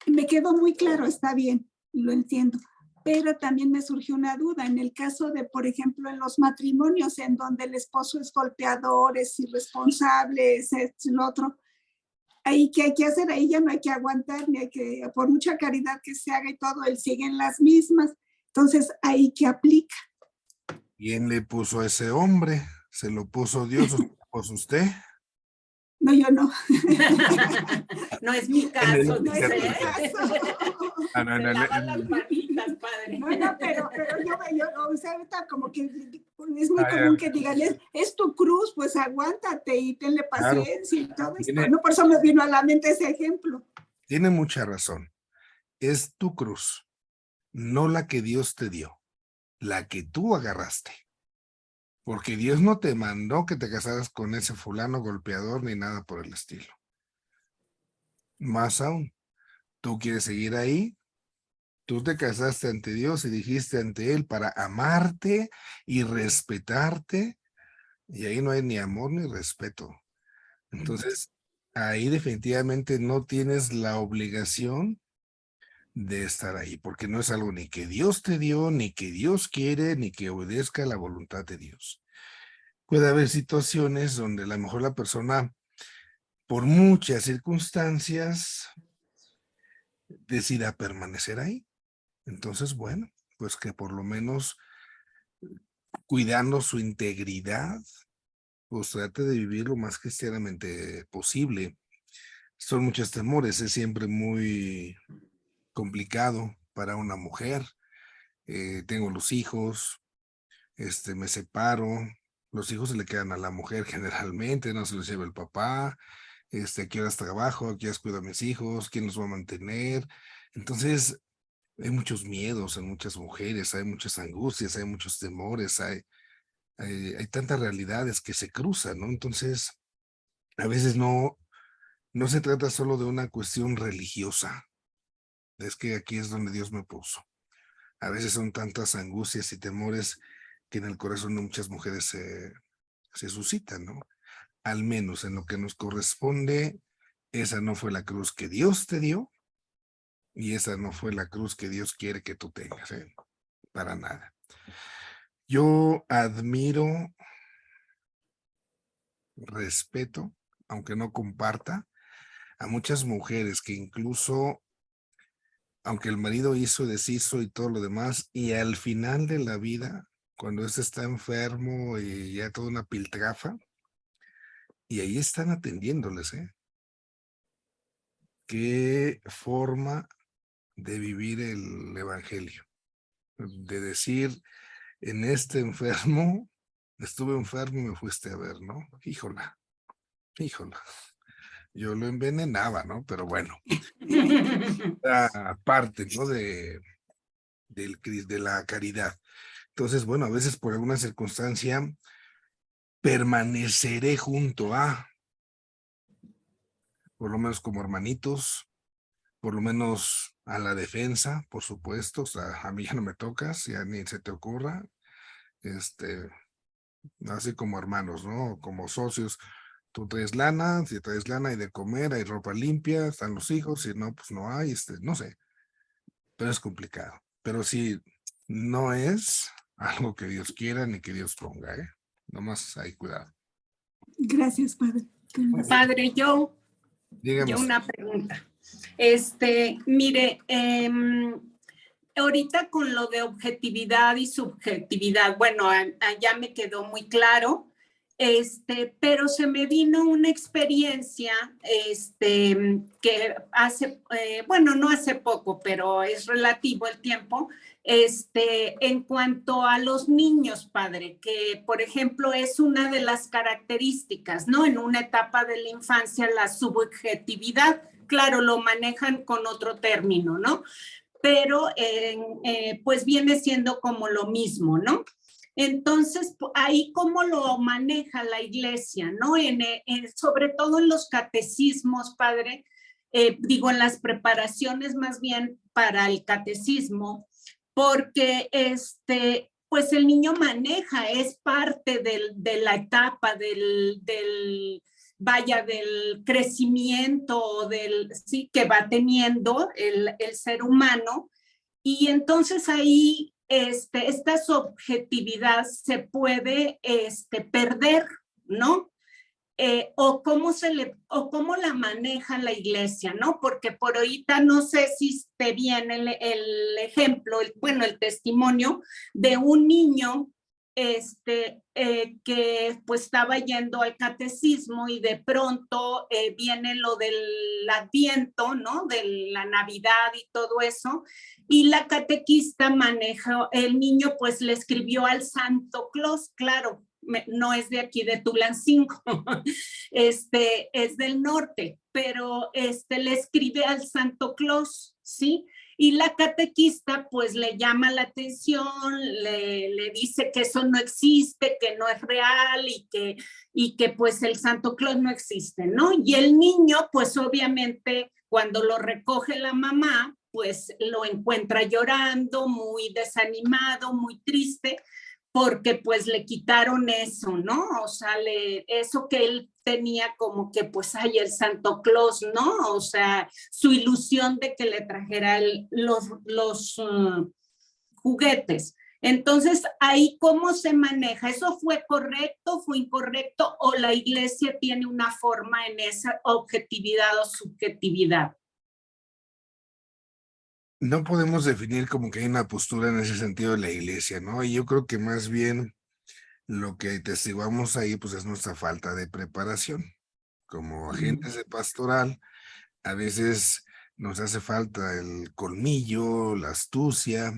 Me quedó muy claro, está bien, lo entiendo. Pero también me surgió una duda en el caso de, por ejemplo, en los matrimonios en donde el esposo es golpeador, es irresponsable, es lo otro. Ahí, ¿qué hay que hacer? Ahí ya no hay que aguantar, ni hay que, por mucha caridad que se haga y todo, él sigue en las mismas. Entonces, ¿ahí qué aplica? ¿Quién le puso a ese hombre? ¿Se lo puso Dios o se lo puso usted? No, yo no. No es mi caso, No es dice. mi caso. Ah, no, Se no, lavan no, las manitas, padre. No, pero yo, o sea, ahorita como que es muy Ah, común ya. que digan, es tu cruz, pues aguántate y tenle Claro. paciencia y todo esto. Tiene- No, por eso me vino a la mente ese ejemplo. Tiene mucha razón. Es tu cruz, no la que Dios te dio, la que tú agarraste. Porque Dios no te mandó que te casaras con ese fulano golpeador ni nada por el estilo. Más aún, tú quieres seguir ahí, tú te casaste ante Dios y dijiste ante Él para amarte y respetarte, y ahí no hay ni amor ni respeto. Entonces, ahí definitivamente no tienes la obligación de estar ahí, porque no es algo ni que Dios te dio, ni que Dios quiere, ni que obedezca la voluntad de Dios. Puede haber situaciones donde a lo mejor la persona, por muchas circunstancias, decida permanecer ahí. Entonces, bueno, pues que por lo menos cuidando su integridad, pues trate de vivir lo más cristianamente posible. Son muchos temores, es siempre muy complicado para una mujer. Tengo los hijos, me separo, los hijos se le quedan a la mujer generalmente, no se los lleva el papá, ¿A qué horas trabajo? ¿A qué horas cuido a mis hijos? ¿Quién los va a mantener? Entonces, hay muchos miedos en muchas mujeres, hay muchas angustias, hay muchos temores, hay tantas realidades que se cruzan, ¿no? Entonces, a veces no se trata solo de una cuestión religiosa. Es que aquí es donde Dios me puso. A veces son tantas angustias y temores que en el corazón de muchas mujeres se suscitan, ¿no? Al menos en lo que nos corresponde, esa no fue la cruz que Dios te dio y esa no fue la cruz que Dios quiere que tú tengas, ¿eh? Para nada. Yo admiro, respeto, aunque no comparta, a muchas mujeres que incluso, aunque el marido hizo, deshizo y todo lo demás, y al final de la vida, cuando éste está enfermo y ya toda una piltrafa, y ahí están atendiéndoles, ¿eh? Qué forma de vivir el evangelio, de decir, en este enfermo, estuve enfermo y me fuiste a ver, ¿no? Híjola. Yo lo envenenaba, ¿no? Pero bueno, parte, ¿no? De la caridad. Entonces, bueno, a veces por alguna circunstancia permaneceré junto a, por lo menos como hermanitos, por lo menos a la defensa, por supuesto. O sea, a mí ya no me tocas, ya ni se te ocurra. Así como hermanos, ¿no? Como socios. Tú traes lana, si traes lana hay de comer, hay ropa limpia, están los hijos, si no, pues no hay, no sé. Pero es complicado. Pero sí, no es algo que Dios quiera ni que Dios ponga, ¿eh? Nomás hay cuidado. Gracias, padre. Padre, yo Dígame. una pregunta. Mire, ahorita con lo de objetividad y subjetividad, bueno, ya me quedó muy claro, pero se me vino una experiencia, que hace, bueno, no hace poco, pero es relativo el tiempo, en cuanto a los niños, padre, que por ejemplo es una de las características, ¿no? En una etapa de la infancia, la subjetividad, claro, lo manejan con otro término, ¿no? Pero pues viene siendo como lo mismo, ¿no? Entonces, ahí cómo lo maneja la iglesia, ¿no? Sobre todo en los catecismos, padre, digo, en las preparaciones más bien para el catecismo, porque pues el niño maneja, es parte de la etapa vaya, del crecimiento sí, que va teniendo el ser humano. Y entonces ahí esta subjetividad se puede perder, ¿no? O cómo la maneja la iglesia, ¿no? Porque por ahorita no sé si esté bien el ejemplo, bueno, el testimonio de un niño que pues estaba yendo al catecismo y de pronto viene lo del Adviento, ¿no? De la Navidad y todo eso, y la catequista maneja, el niño pues le escribió al Santo Claus, claro, no es de aquí de Tulancingo, es del norte, pero le escribe al Santo Claus, ¿sí? Y la catequista pues le llama la atención, le dice que eso no existe, que no es real y que pues el Santo Claus no existe, ¿no? Y el niño pues obviamente cuando lo recoge la mamá pues lo encuentra llorando, muy desanimado, muy triste, porque pues le quitaron eso, ¿no? O sea, eso que él tenía como que pues hay el Santo Claus, ¿no? O sea, su ilusión de que le trajera los juguetes. Entonces, ahí cómo se maneja, ¿eso fue correcto, fue incorrecto o la iglesia tiene una forma en esa objetividad o subjetividad? No podemos definir como que hay una postura en ese sentido de la iglesia, ¿no? Y yo creo que más bien lo que testiguamos ahí, pues es nuestra falta de preparación. Como agentes de pastoral, a veces nos hace falta el colmillo, la astucia,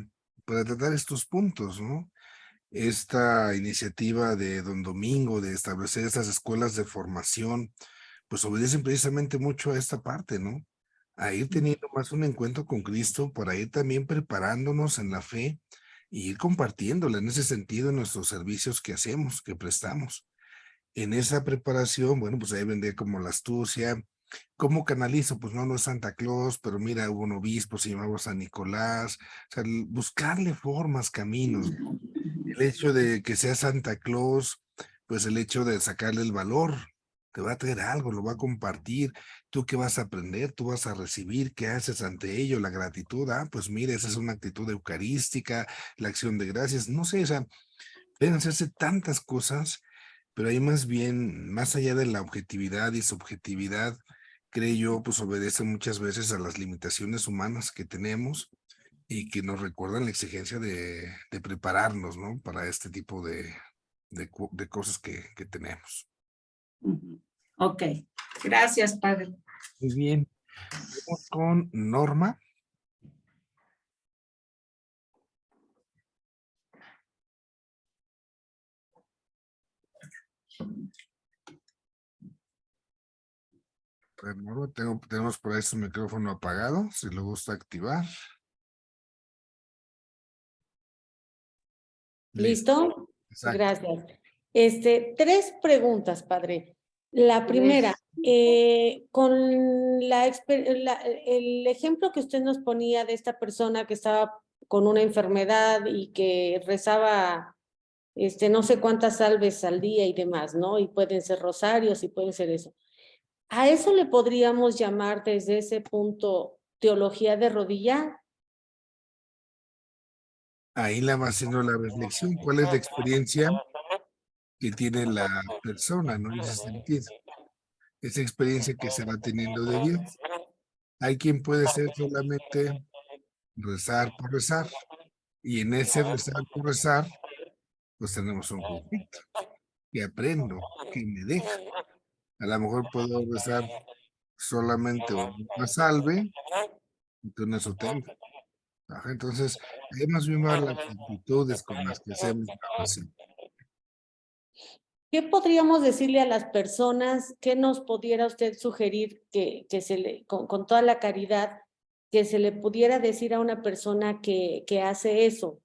para tratar estos puntos, ¿no? Esta iniciativa de Don Domingo de establecer estas escuelas de formación pues obedecen precisamente mucho a esta parte, ¿no? A ir teniendo más un encuentro con Cristo, para ir también preparándonos en la fe y ir compartiéndola en ese sentido en nuestros servicios que hacemos, que prestamos. En esa preparación, bueno, pues ahí vendría como la astucia. ¿Cómo canalizo? Pues no es Santa Claus, pero mira, hubo un obispo, se llamaba San Nicolás. O sea, buscarle formas, caminos. El hecho de que sea Santa Claus, pues el hecho de sacarle el valor, te va a traer algo, lo va a compartir. ¿Tú qué vas a aprender? ¿Tú vas a recibir? ¿Qué haces ante ello? La gratitud, pues mira, esa es una actitud eucarística, la acción de gracias, no sé, o sea, pueden hacerse tantas cosas, pero ahí más bien, más allá de la objetividad y subjetividad, creo yo, pues obedece muchas veces a las limitaciones humanas que tenemos y que nos recuerdan la exigencia de prepararnos, ¿no? Para este tipo de cosas que tenemos. Ok, gracias, padre. Muy bien. Vamos con Norma. Norma, tenemos por ahí su micrófono apagado, si le gusta activar. ¿Listo? Exacto. Gracias. 3 preguntas, padre. La primera, con el ejemplo que usted nos ponía de esta persona que estaba con una enfermedad y que rezaba no sé cuántas salves al día y demás, ¿no? Y pueden ser rosarios y pueden ser eso. ¿A eso le podríamos llamar desde ese punto teología de rodilla? Ahí la va haciendo la reflexión. ¿Cuál es la experiencia que tiene la persona, ¿no? En ese sentido. Esa experiencia que se va teniendo de Dios. Hay quien puede ser solamente rezar por rezar. Y en ese rezar por rezar, pues tenemos un conflicto. ¿Qué aprendo? ¿Qué me deja? A lo mejor puedo rezar solamente una salve, y con eso tengo. Entonces, ahí más bien van las actitudes con las que hacemos la oración. ¿Qué podríamos decirle a las personas? ¿Qué nos pudiera usted sugerir que se le, con toda la caridad, que se le pudiera decir a una persona que hace eso?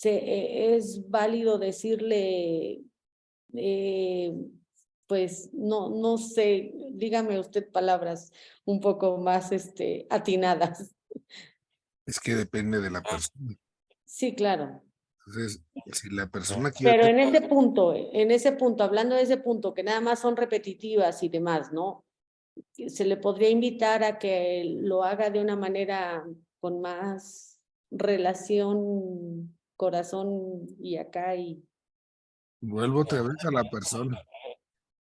¿Es válido decirle, pues no sé, dígame usted palabras un poco más atinadas? Es que depende de la persona. Sí, claro. Entonces, si la persona quiere... Pero en ese punto, hablando de ese punto, que nada más son repetitivas y demás, ¿no? Se le podría invitar a que lo haga de una manera con más relación, corazón y acá y... Vuelvo otra vez a la persona.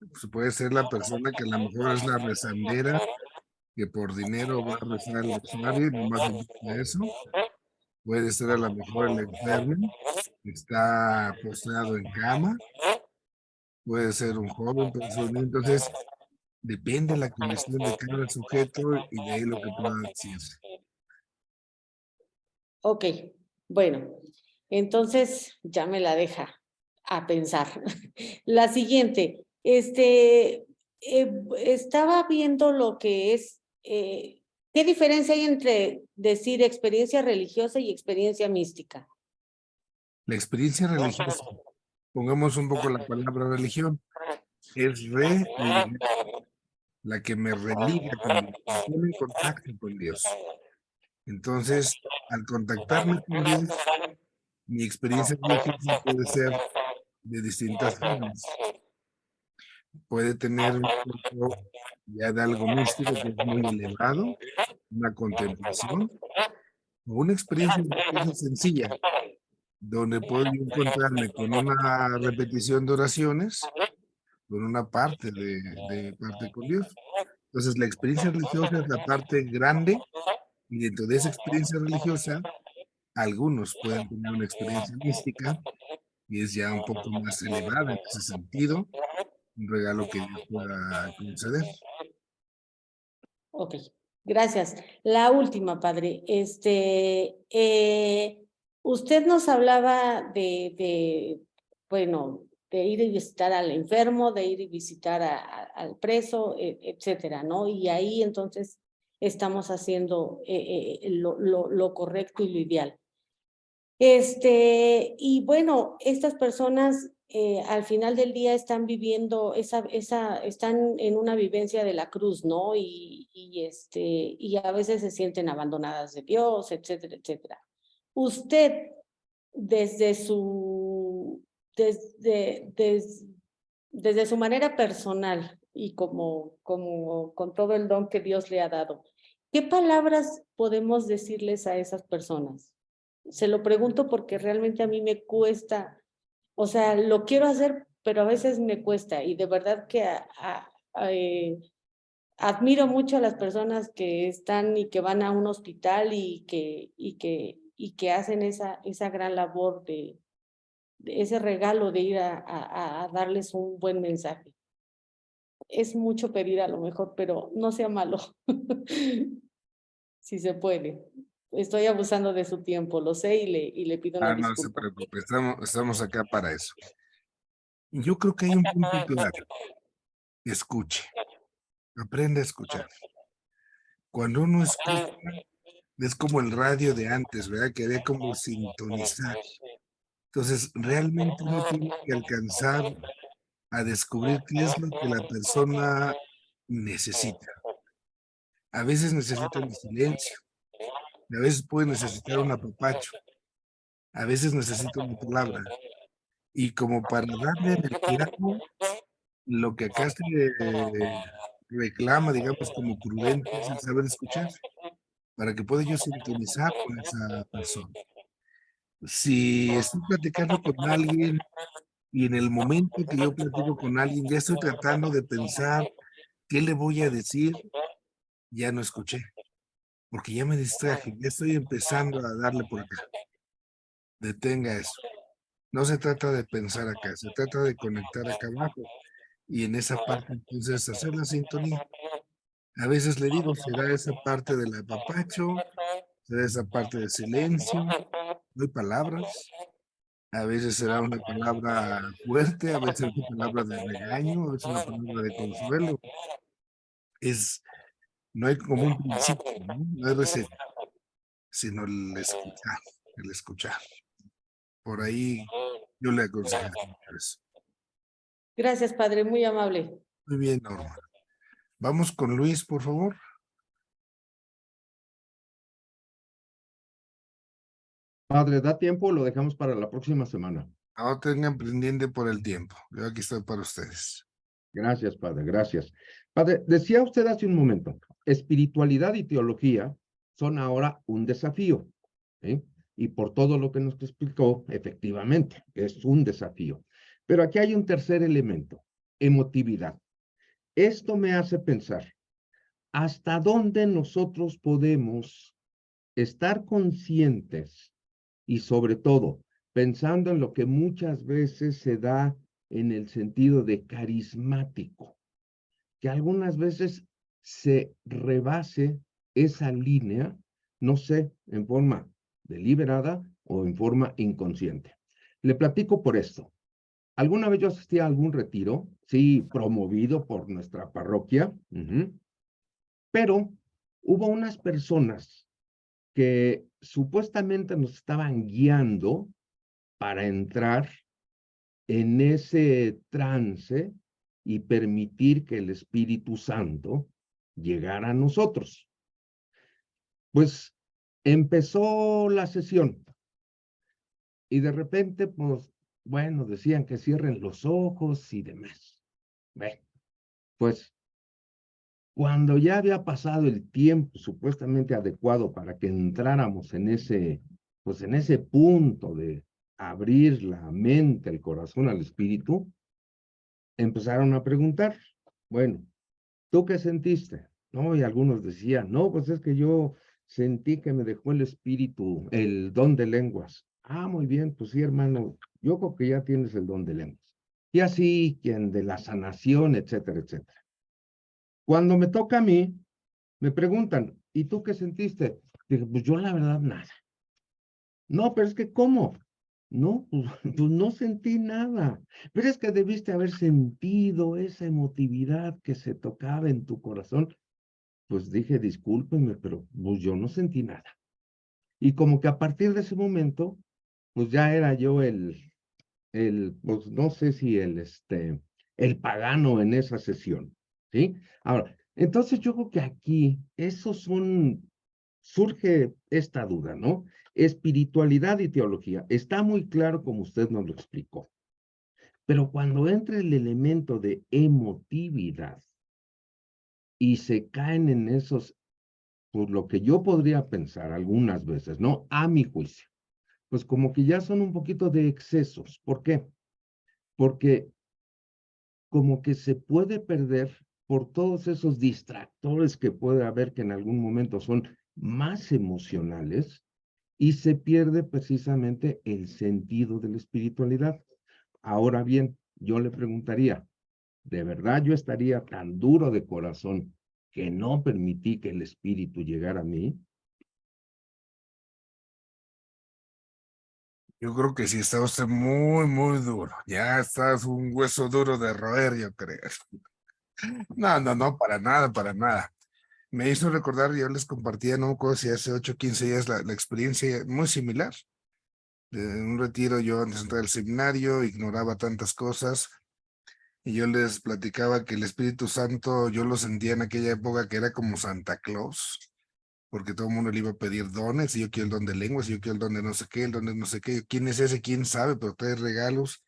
Pues puede ser la persona que a lo mejor es la rezandera, que por dinero va a rezar el rosario y nomás le gusta eso. Puede ser a lo mejor el enfermo, que está postrado en cama. Puede ser un joven, puede ser un niño. Entonces, depende de la condición de cada sujeto y de ahí lo que pueda decirse. Ok, bueno, entonces ya me la deja a pensar. La siguiente, estaba viendo lo que es, ¿qué diferencia hay entre decir experiencia religiosa y experiencia mística? La experiencia religiosa, pongamos un poco la palabra religión, es la que me religa con Dios, me pone en contacto con Dios. Entonces, al contactarme con Dios, mi experiencia religiosa puede ser de distintas formas. Puede tener un poco ya de algo místico que es muy elevado, una contemplación, o una experiencia religiosa sencilla, donde puedo yo encontrarme con una repetición de oraciones, con una parte de parte con Dios. Entonces, la experiencia religiosa es la parte grande, y dentro de esa experiencia religiosa, algunos pueden tener una experiencia mística, y es ya un poco más elevada en ese sentido, un regalo que Dios pueda conceder. Ok, gracias. La última, padre. Usted nos hablaba bueno, ir y visitar al enfermo, de ir y visitar al preso, etcétera, ¿no? Y ahí entonces estamos haciendo lo correcto y lo ideal. Y bueno, estas personas al final del día están viviendo están en una vivencia de la cruz, ¿no? Y a veces se sienten abandonadas de Dios, etcétera, etcétera. Usted, desde su manera personal y como con todo el don que Dios le ha dado, ¿qué palabras podemos decirles a esas personas? Se lo pregunto porque realmente a mí me cuesta, o sea, lo quiero hacer, pero a veces me cuesta, y de verdad que admiro mucho a las personas que están y que van a un hospital y que hacen esa gran labor de ese regalo de ir a darles un buen mensaje. Es mucho pedir a lo mejor, pero no sea malo. Si se puede. Estoy abusando de su tiempo, lo sé, y le pido una No se disculpa. preocupe, estamos acá para eso. Yo creo que hay un punto claro. Escuche. Aprende a escuchar. Cuando uno escucha, es como el radio de antes, ¿verdad? Que había como sintonizar. Entonces, realmente uno tiene que alcanzar a descubrir qué es lo que la persona necesita. A veces necesita el silencio, a veces puede necesitar un apapacho, a veces necesita una palabra. Y como para darle en el clavo, lo que acá se reclama, digamos, como prudente, es el saber escuchar, para que pueda yo sintonizar con esa persona. Si estoy platicando con alguien y en el momento que yo platico con alguien, ya estoy tratando de pensar qué le voy a decir, ya no escuché, porque ya me distraje, ya estoy empezando a darle por acá. Detenga eso. No se trata de pensar acá, se trata de conectar acá abajo y en esa parte entonces hacer la sintonía. A veces le digo, será esa parte del apapacho, será esa parte de silencio, no hay palabras. A veces será una palabra fuerte, a veces una palabra de regaño, a veces una palabra de consuelo. No hay como un principio, ¿no? No hay receta, sino el escuchar, el escuchar. Por ahí yo le aconsejaría eso. Gracias, padre, muy amable. Muy bien, Norma. Vamos con Luis, por favor. Padre, ¿da tiempo o lo dejamos para la próxima semana? No tengan pendiente por el tiempo. Yo aquí estoy para ustedes. Gracias, Padre, gracias. Padre, decía usted hace un momento, espiritualidad y teología son ahora un desafío, ¿sí? Y por todo lo que nos explicó, efectivamente, es un desafío. Pero aquí hay un tercer elemento, emotividad. Esto me hace pensar, ¿hasta dónde nosotros podemos estar conscientes y sobre todo pensando en lo que muchas veces se da en el sentido de carismático, que algunas veces se rebase esa línea, no sé, en forma deliberada o en forma inconsciente? Le platico por esto. Alguna vez yo asistí a algún retiro, sí, promovido por nuestra parroquia, pero hubo unas personas que supuestamente nos estaban guiando para entrar en ese trance y permitir que el Espíritu Santo llegara a nosotros. Pues empezó la sesión y de repente, pues, bueno, decían que cierren los ojos y demás. Bueno, pues cuando ya había pasado el tiempo supuestamente adecuado para que entráramos en ese, pues en ese punto de abrir la mente, el corazón al Espíritu, empezaron a preguntar, bueno, ¿tú qué sentiste? ¿No? Y algunos decían, no, pues es que yo sentí que me dejó el Espíritu, el don de lenguas. Ah, muy bien, pues sí, hermano, yo creo que ya tienes el don de lenguas. Y así, quien de la sanación, etcétera, etcétera. Cuando me toca a mí, me preguntan, ¿y tú qué sentiste? Dije, pues yo la verdad nada. No, pero es que ¿cómo? No, pues, pues no sentí nada. Pero es que debiste haber sentido esa emotividad que se tocaba en tu corazón. Pues dije, discúlpenme, pero pues yo no sentí nada. Y como que a partir de ese momento, pues ya era yo pues no sé si el pagano en esa sesión, ¿sí? Ahora, entonces yo creo que aquí, surge esta duda, ¿no? Espiritualidad y teología. Está muy claro como usted nos lo explicó, pero cuando entra el elemento de emotividad y se caen en esos, pues lo que yo podría pensar algunas veces, ¿no? A mi juicio, pues como que ya son un poquito de excesos. ¿Por qué? Porque como que se puede perder por todos esos distractores que puede haber que en algún momento son más emocionales y se pierde precisamente el sentido de la espiritualidad. Ahora bien, yo le preguntaría, ¿de verdad yo estaría tan duro de corazón que no permití que el espíritu llegara a mí? Yo creo que sí está usted muy, muy duro. Ya estás un hueso duro de roer, yo creo. No, no, no, para nada, para nada. Me hizo recordar, yo les compartía, no me acuerdo si hace 8 o 15 días, la experiencia muy similar. De un retiro, yo antes de entrar al seminario, ignoraba tantas cosas, y yo les platicaba que el Espíritu Santo, yo lo sentía en aquella época que era como Santa Claus, porque todo el mundo le iba a pedir dones, y yo quiero el don de lenguas, y yo quiero el don de no sé qué, el don de no sé qué. ¿Quién es ese? ¿Quién sabe? Pero trae regalos.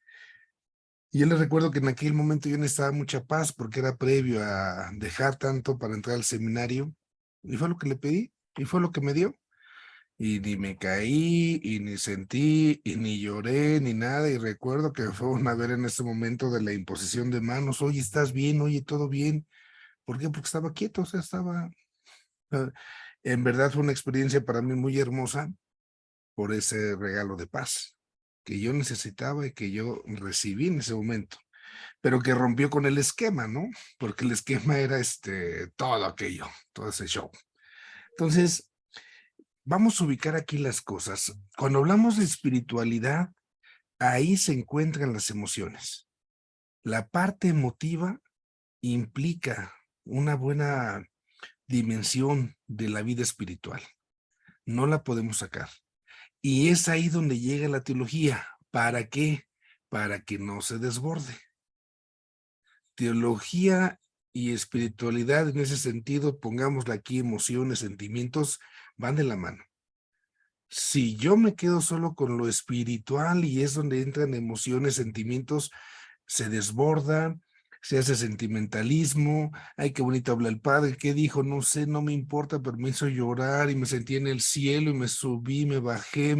Y yo les recuerdo que en aquel momento yo necesitaba mucha paz porque era previo a dejar tanto para entrar al seminario. Y fue lo que le pedí y fue lo que me dio. Y ni me caí, y ni sentí, y ni lloré, ni nada. Y recuerdo que fue una vez en ese momento de la imposición de manos. Oye, ¿estás bien? Oye, ¿todo bien? ¿Por qué? Porque estaba quieto, o sea, estaba... En verdad fue una experiencia para mí muy hermosa por ese regalo de paz que yo necesitaba y que yo recibí en ese momento, pero que rompió con el esquema, ¿no? Porque el esquema era todo aquello, todo ese show. Entonces, vamos a ubicar aquí las cosas. Cuando hablamos de espiritualidad, ahí se encuentran las emociones. La parte emotiva implica una buena dimensión de la vida espiritual. No la podemos sacar. Y es ahí donde llega la teología. ¿Para qué? Para que no se desborde. Teología y espiritualidad en ese sentido, pongámosle aquí, emociones, sentimientos, van de la mano. Si yo me quedo solo con lo espiritual y es donde entran emociones, sentimientos, se desborda, se hace sentimentalismo. Ay, qué bonito habla el padre, ¿qué dijo? No sé, no me importa, pero me hizo llorar y me sentí en el cielo y me subí, me bajé,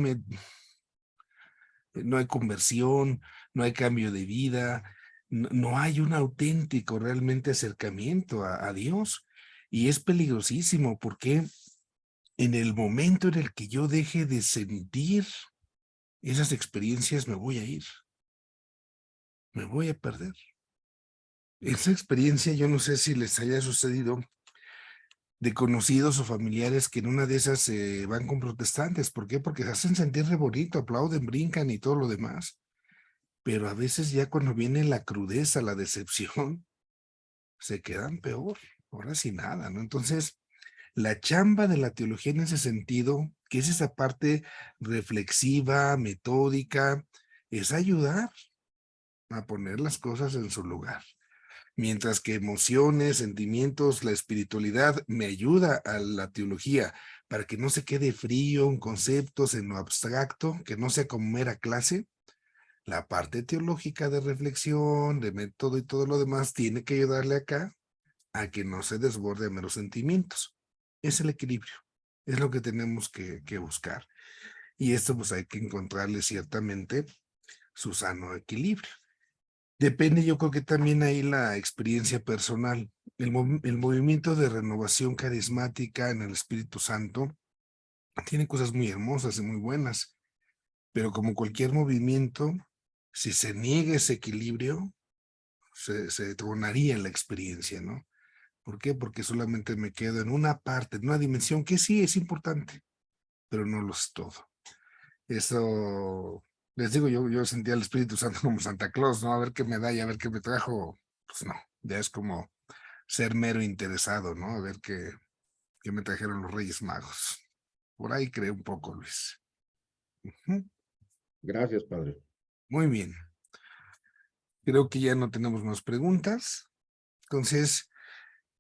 no hay conversión, no hay cambio de vida, no hay un auténtico realmente acercamiento a Dios. Y es peligrosísimo porque en el momento en el que yo deje de sentir esas experiencias, me voy a ir, me voy a perder. Esa experiencia, yo no sé si les haya sucedido de conocidos o familiares que en una de esas se van con protestantes. ¿Por qué? Porque se hacen sentir re bonito, aplauden, brincan y todo lo demás. Pero a veces ya cuando viene la crudeza, la decepción, se quedan peor, ahora sin nada, ¿no? Entonces, la chamba de la teología en ese sentido, que es esa parte reflexiva, metódica, es ayudar a poner las cosas en su lugar. Mientras que emociones, sentimientos, la espiritualidad me ayuda a la teología para que no se quede frío en conceptos, en lo abstracto, que no sea como mera clase. La parte teológica de reflexión, de método y todo lo demás tiene que ayudarle acá a que no se desborde a meros sentimientos. Es el equilibrio, es lo que tenemos que buscar. Y esto pues hay que encontrarle ciertamente su sano equilibrio. Depende, yo creo que también ahí la experiencia personal. El movimiento de renovación carismática en el Espíritu Santo tiene cosas muy hermosas y muy buenas, pero como cualquier movimiento, si se niega ese equilibrio, se tronaría la experiencia, ¿no? ¿Por qué? Porque solamente me quedo en una parte, en una dimensión que sí es importante, pero no lo es todo. Eso Les digo, yo sentía el Espíritu Santo como Santa Claus, ¿no? A ver qué me da y a ver qué me trajo. Pues no, ya es como ser mero interesado, ¿no? A ver qué me trajeron los Reyes Magos. Por ahí creo un poco, Luis. Ujú. Gracias, padre. Muy bien. Creo que ya no tenemos más preguntas. Entonces,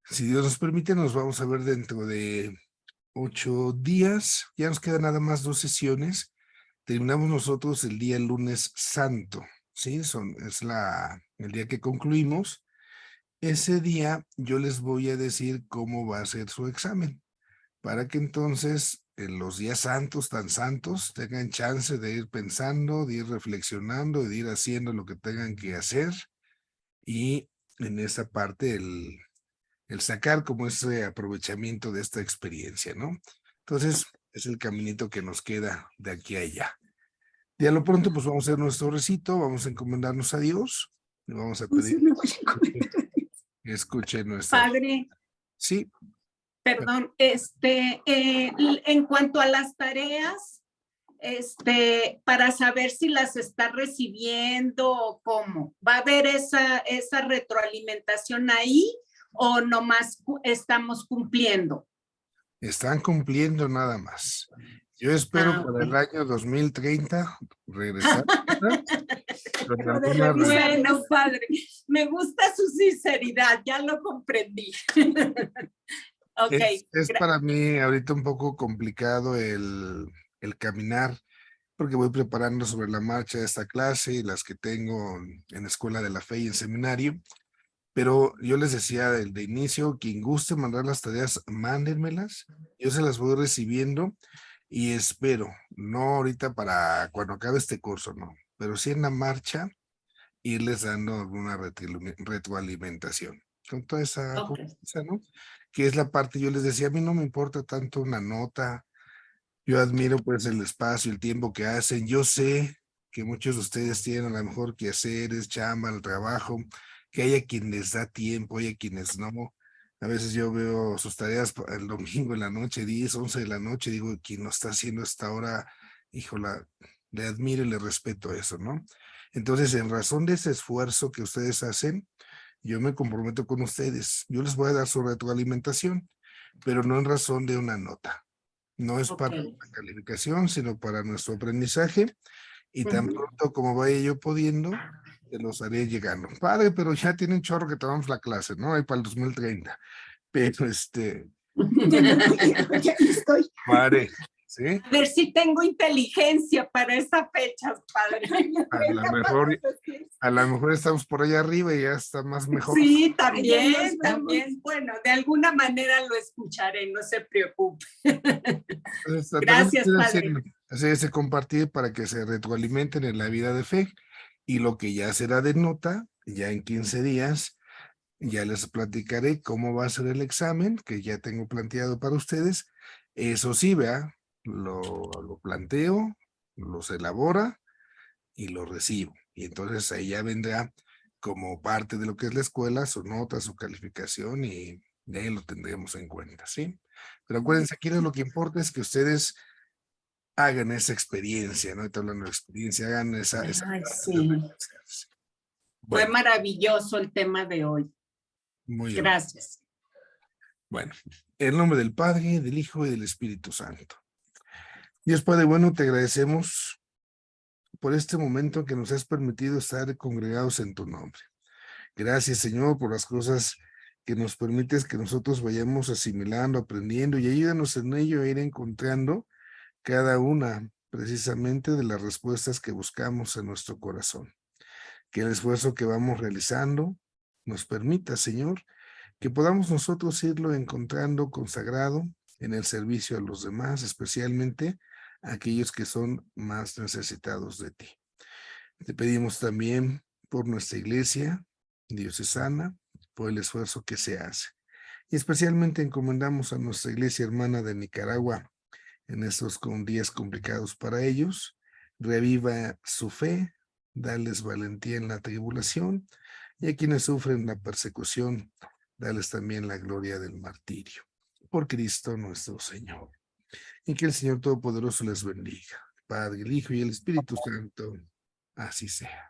si Dios nos permite, nos vamos a ver dentro de 8 días. Ya nos quedan nada más 2 sesiones. Terminamos nosotros el día lunes santo, ¿sí? Es el día que concluimos. Ese día yo les voy a decir cómo va a ser su examen, para que entonces en los días santos, tan santos, tengan chance de ir pensando, de ir reflexionando, de ir haciendo lo que tengan que hacer, y en esa parte el sacar como ese aprovechamiento de esta experiencia, ¿no? Entonces, es el caminito que nos queda de aquí a allá. Y a lo pronto, pues vamos a hacer nuestro recito, vamos a encomendarnos a Dios, y vamos a pedir que escuche nuestra... Padre, Sí, perdón, en cuanto a las tareas, para saber si las está recibiendo o cómo, ¿va a haber esa retroalimentación ahí o nomás estamos cumpliendo? están cumpliendo nada más. Yo espero Ah, para el ok. año 2030 regresar. con alguna Bueno, padre, me gusta su sinceridad, ya lo comprendí. Ok, Es para mí ahorita un poco complicado el caminar, porque voy preparando sobre la marcha esta clase y las que tengo en Escuela de la Fe y en seminario. Pero yo les decía de inicio, quien guste mandar las tareas, mándenmelas. Yo se las voy recibiendo y espero, no ahorita para cuando acabe este curso, no, pero sí en la marcha, irles dando alguna retroalimentación. Con toda esa ok. confianza, ¿no? Que es la parte, yo les decía, a mí no me importa tanto una nota, yo admiro pues el espacio, el tiempo que hacen, yo sé que muchos de ustedes tienen a lo mejor que hacer, es chamba, el trabajo, que haya quien les da tiempo, haya quienes no. A veces yo veo sus tareas el domingo en la noche, 10, 11 de la noche, digo, quien no está haciendo esta hora, híjola, le admiro y le respeto eso, ¿no? Entonces, en razón de ese esfuerzo que ustedes hacen, yo me comprometo con ustedes. Yo les voy a dar su retroalimentación, pero no en razón de una nota. No es para Ok. la calificación, sino para nuestro aprendizaje. Y tan Ujú. pronto como vaya yo pudiendo, te los haré llegando. Padre, pero ya tienen chorro que tomamos la clase, ¿no? Ahí para el 2030. Pero Ya estoy. padre, ¿sí? A ver si tengo inteligencia para esa fecha, padre. A lo mejor estamos por allá arriba y ya está más mejor. Sí, también, también. Bueno, de alguna manera lo escucharé, no se preocupe. Entonces, tratamos Gracias, de padre. hacer ese compartir para que se retroalimenten en la vida de fe, y lo que ya será de nota, ya en 15 días, ya les platicaré cómo va a ser el examen que ya tengo planteado para ustedes. Eso sí, vea, lo planteo, los elabora y lo recibo. Y entonces ahí ya vendrá como parte de lo que es la escuela, su nota, su calificación, y de ahí lo tendremos en cuenta, ¿sí? Pero acuérdense, aquí lo que importa es que ustedes hagan esa experiencia, ¿no? Estoy hablando de experiencia, hagan esa Ay, parte de sí. reconocerse. Fue Bueno, maravilloso el tema de hoy. muy bien. Gracias. Bueno, en el nombre del Padre, del Hijo y del Espíritu Santo. Dios Padre bueno, te agradecemos por este momento que nos has permitido estar congregados en tu nombre. Gracias, Señor, por las cosas que nos permites que nosotros vayamos asimilando, aprendiendo, y ayúdanos en ello a ir encontrando cada una precisamente de las respuestas que buscamos en nuestro corazón. Que el esfuerzo que vamos realizando nos permita, Señor, que podamos nosotros irlo encontrando consagrado en el servicio a los demás, especialmente a aquellos que son más necesitados de ti. Te pedimos también por nuestra iglesia diocesana, por el esfuerzo que se hace. Y especialmente encomendamos a nuestra iglesia hermana de Nicaragua en estos días complicados para ellos. Reviva su fe, dales valentía en la tribulación, y a quienes sufren la persecución, dales también la gloria del martirio. Por Cristo nuestro Señor. Y que el Señor Todopoderoso les bendiga, Padre, el Hijo y el Espíritu Santo. Así sea.